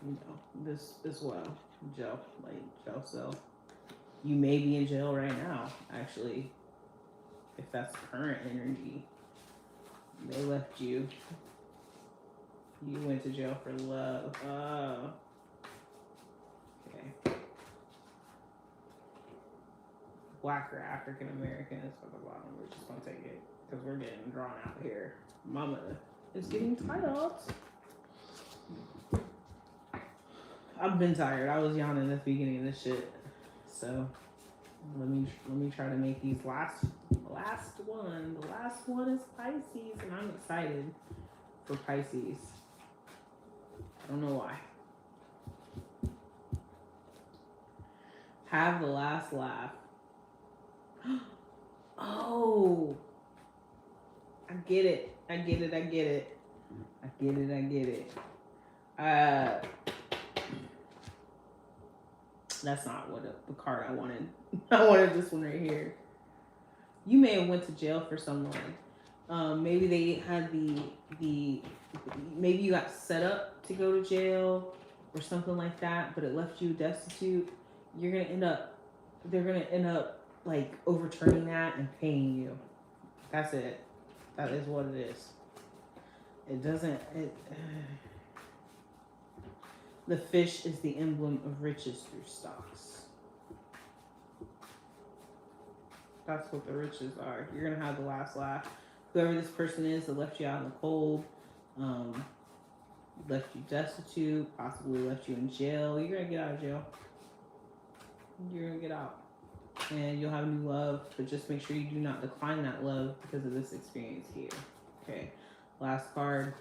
You know, this as well, jail cell. You may be in jail right now, actually, if that's current energy. They left you. You went to jail for love. Oh. Okay. Black or African American is for the bottom. We're just gonna take it because we're getting drawn out here. Mama is getting tired. I've been tired. I was yawning at the beginning of this shit. So let me try to make these last one. The last one is Pisces, and I'm excited for Pisces. I don't know why. Have the last laugh. Oh, I get it. That's not what the card I wanted. I wanted this one right here. You may have went to jail for someone. Maybe they had maybe you got set up to go to jail or something like that, but it left you destitute. They're gonna end up like overturning that and paying you. That's it. That is what it is. The fish is the emblem of riches through stocks. That's what the riches are. You're gonna have the last laugh. Whoever this person is that left you out in the cold, left you destitute, possibly left you in jail. You're gonna get out of jail. You're gonna get out. And you'll have new love, but just make sure you do not decline that love because of this experience here. Okay. Last card.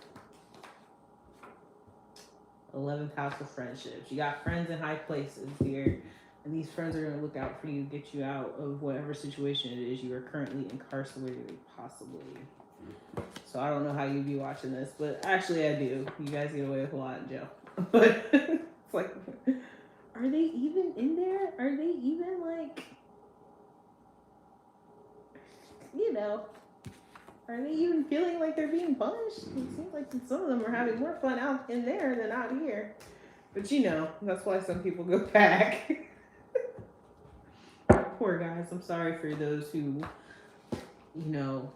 11th house of friendships. You got friends in high places here, and these friends are going to look out for you, get you out of whatever situation it is you are currently incarcerated, possibly. So I don't know how you'd be watching this, but actually I do. You guys get away with a lot in jail. But it's like, are they even in there? Are they even like, you know, are they even feeling like they're being punished? It seems like some of them are having more fun out in there than out here. But you know, that's why some people go back. Poor guys. I'm sorry for those who, you know,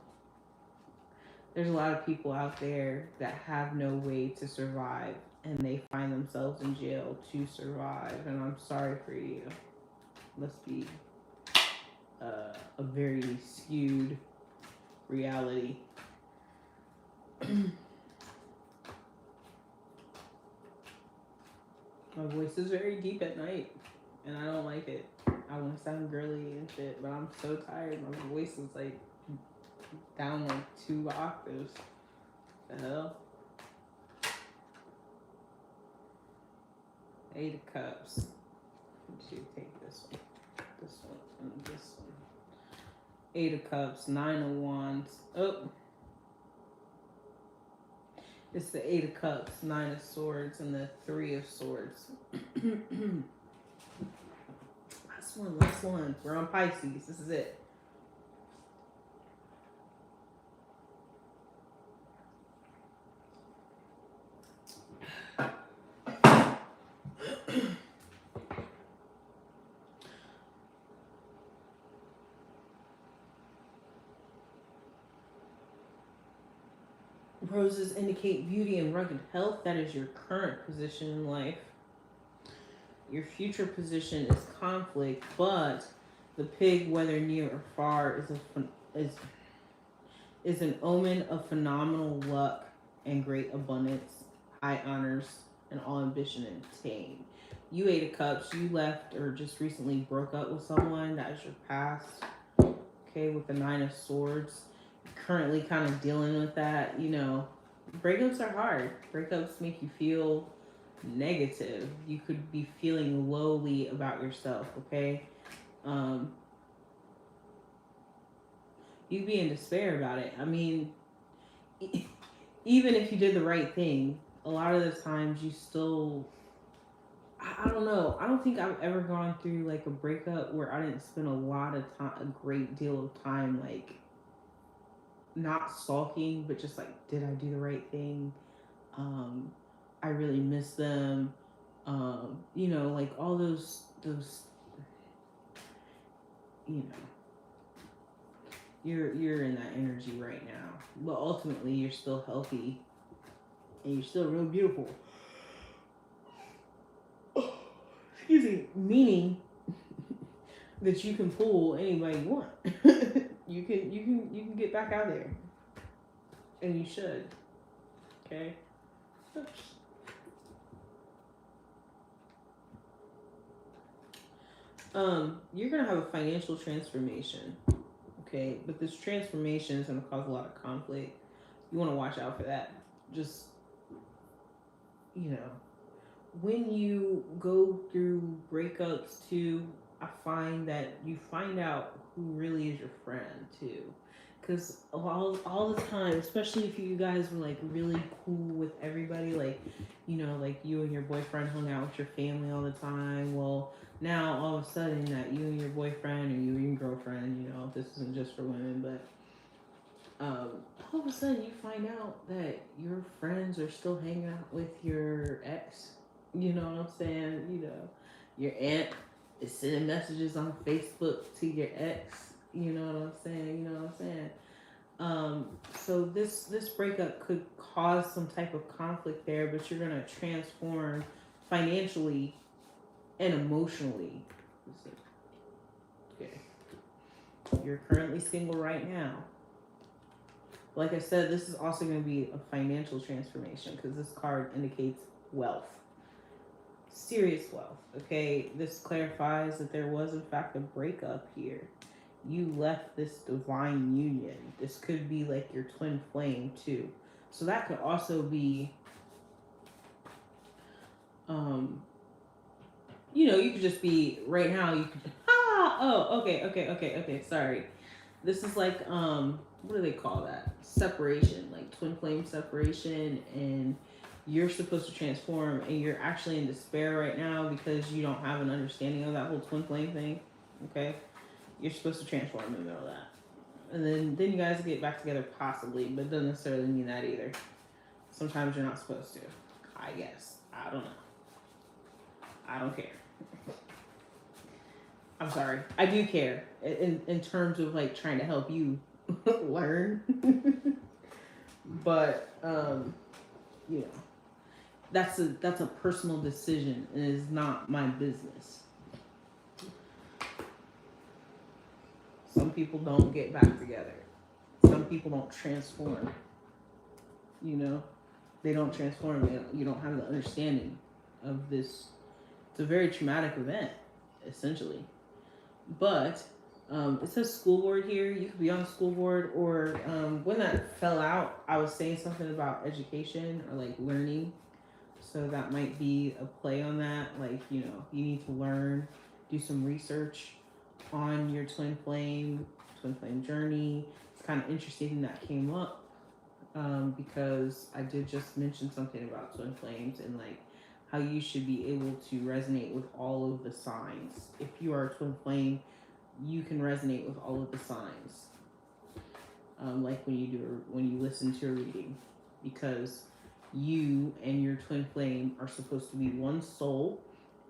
there's a lot of people out there that have no way to survive and they find themselves in jail to survive. And I'm sorry for you. Must be a very skewed reality. My voice is very deep at night, and I don't like it. I want to sound girly and shit, but I'm so tired. My voice is like down like 2 octaves. The hell? 8 of Cups. Let me take this one, and this one. 8 of Cups, 9 of Wands. Oh, it's the 8 of Cups, 9 of Swords, and the 3 of Swords. Last one. We're on Pisces. This is it. Roses indicate beauty and rugged health. That is your current position in life. Your future position is conflict, but the pig, whether near or far, is an omen of phenomenal luck and great abundance, high honors, and all ambition and attained. You 8 of Cups, you left or just recently broke up with someone. That is your past. Okay, with the 9 of Swords. Currently kind of dealing with that. You know, breakups are hard. Breakups make you feel negative. You could be feeling lowly about yourself, okay? You'd be in despair about it. I mean, even if you did the right thing, a lot of the times you still, I don't know. I don't think I've ever gone through like a breakup where I didn't spend a lot of time, a great deal of time, like not sulking, but just like, did I do the right thing? I really miss them. You know, like all those, you know, you're in that energy right now, but ultimately you're still healthy and you're still real beautiful. Excuse me, meaning that you can pull anybody you want. you can get back out there, and you should. Okay. Oops. You're gonna have a financial transformation. Okay, but this transformation is gonna cause a lot of conflict. You want to watch out for that. Just, you know, when you go through breakups too, I find that you find out who really is your friend too. Because all the time, especially if you guys were like really cool with everybody, like, you know, like you and your boyfriend hung out with your family all the time. Well, now all of a sudden that you and your boyfriend or you and your girlfriend, you know, this isn't just for women, but all of a sudden you find out that your friends are still hanging out with your ex. You know what I'm saying? You know, your aunt is sending messages on Facebook to your ex. You know what I'm saying? You know what I'm saying? So this breakup could cause some type of conflict there, but you're gonna transform financially and emotionally. Okay. You're currently single right now. Like I said, this is also going to be a financial transformation because this card indicates wealth. Serious wealth, okay? This clarifies that there was, in fact, a breakup here. You left this divine union. This could be like your twin flame, too. So that could also be, you know, you could just be, right now, you could, okay, sorry. This is like, what do they call that? Separation, like twin flame separation, and you're supposed to transform, and you're actually in despair right now because you don't have an understanding of that whole twin flame thing. Okay, you're supposed to transform in the middle of that, and then you guys get back together possibly, but it doesn't necessarily mean that either. Sometimes you're not supposed to. I guess I don't know. I don't care. I'm sorry. I do care in terms of like trying to help you learn. But you know, that's a personal decision and it is not my business. Some people don't get back together. Some people don't transform. You know, they don't transform. You don't have the understanding of this. It's a very traumatic event, essentially. But it says school board here. You could be on the school board, or when that fell out, I was saying something about education or like learning. So that might be a play on that. Like, you know, you need to learn, do some research on your twin flame journey. It's kind of interesting that came up because I did just mention something about twin flames and like how you should be able to resonate with all of the signs. If you are a twin flame, you can resonate with all of the signs. Like when you listen to a reading, because you and your twin flame are supposed to be one soul,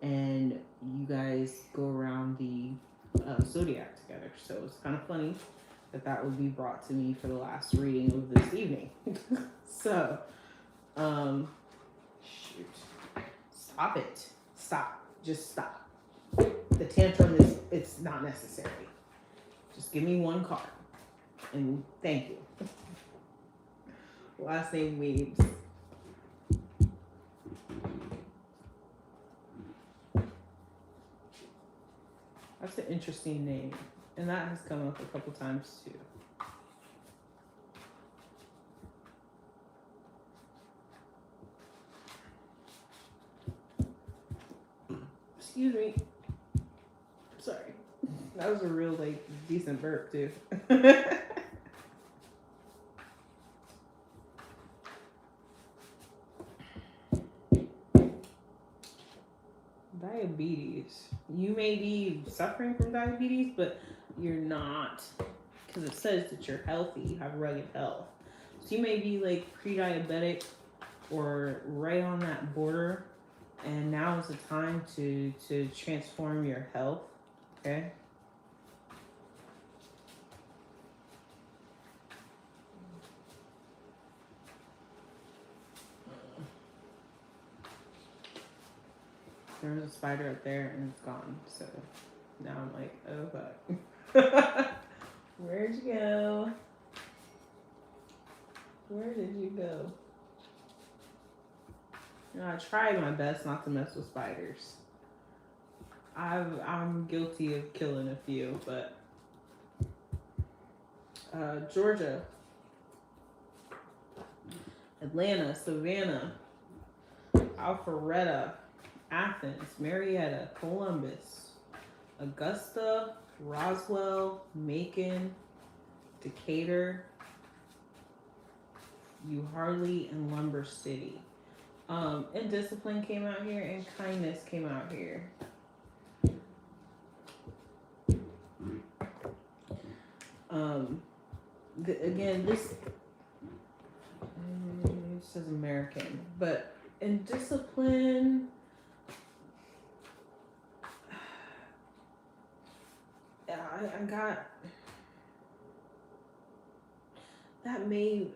and you guys go around the zodiac together. So it's kind of funny that that would be brought to me for the last reading of this evening. So, shoot, stop it, stop, just stop. The tantrum it's not necessary. Just give me one card, and thank you. Last name Weaves. That's an interesting name, and that has come up a couple times too. Excuse me. Sorry. That was a real like decent burp too. Diabetes. You may be suffering from diabetes, but you're not, because it says that you're healthy, you have rugged health. So you may be like pre-diabetic or right on that border, and now is the time to transform your health. Okay. There was a spider up there and it's gone. So now I'm like, oh fuck. Where'd you go? Where did you go? You know, I tried my best not to mess with spiders. I'm guilty of killing a few, but Georgia, Atlanta, Savannah, Alpharetta, Athens, Marietta, Columbus, Augusta, Roswell, Macon, Decatur, Harley, and Lumber City. And discipline came out here, and kindness came out here. Again, this says American, but in discipline, I got that may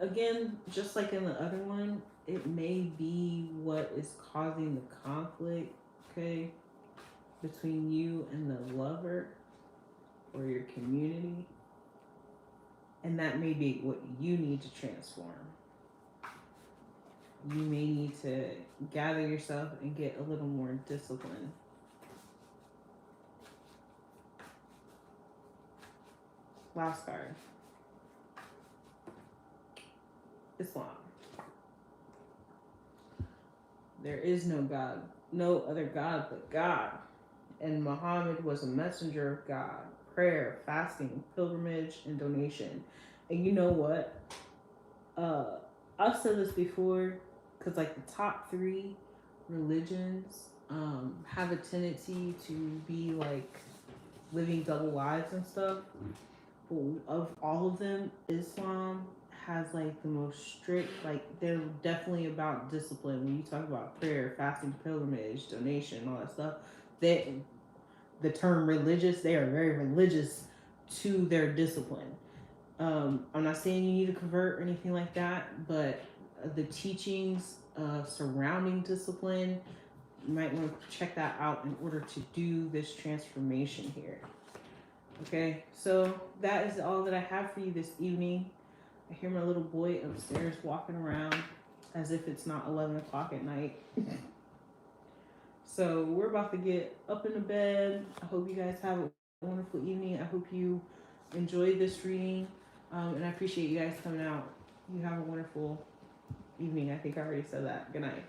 again, just like in the other one, it may be what is causing the conflict, okay, between you and the lover or your community, and that may be what you need to transform. You may need to gather yourself and get a little more disciplined. Last card. Islam. There is no God, no other God but God. And Muhammad was a messenger of God. Prayer, fasting, pilgrimage, and donation. And you know what? I've said this before, because like the top 3 religions have a tendency to be like living double lives and stuff. But of all of them, Islam has like the most strict, like they're definitely about discipline. When you talk about prayer, fasting, pilgrimage, donation, all that stuff, the term religious, they are very religious to their discipline. I'm not saying you need to convert or anything like that, but the teachings surrounding discipline, you might want to check that out in order to do this transformation here. Okay, so that is all that I have for you this evening. I hear my little boy upstairs walking around as if it's not 11 o'clock at night. So we're about to get up into bed. I hope you guys have a wonderful evening. I hope you enjoyed this reading. And I appreciate you guys coming out. You have a wonderful evening. I think I already said that. Good night.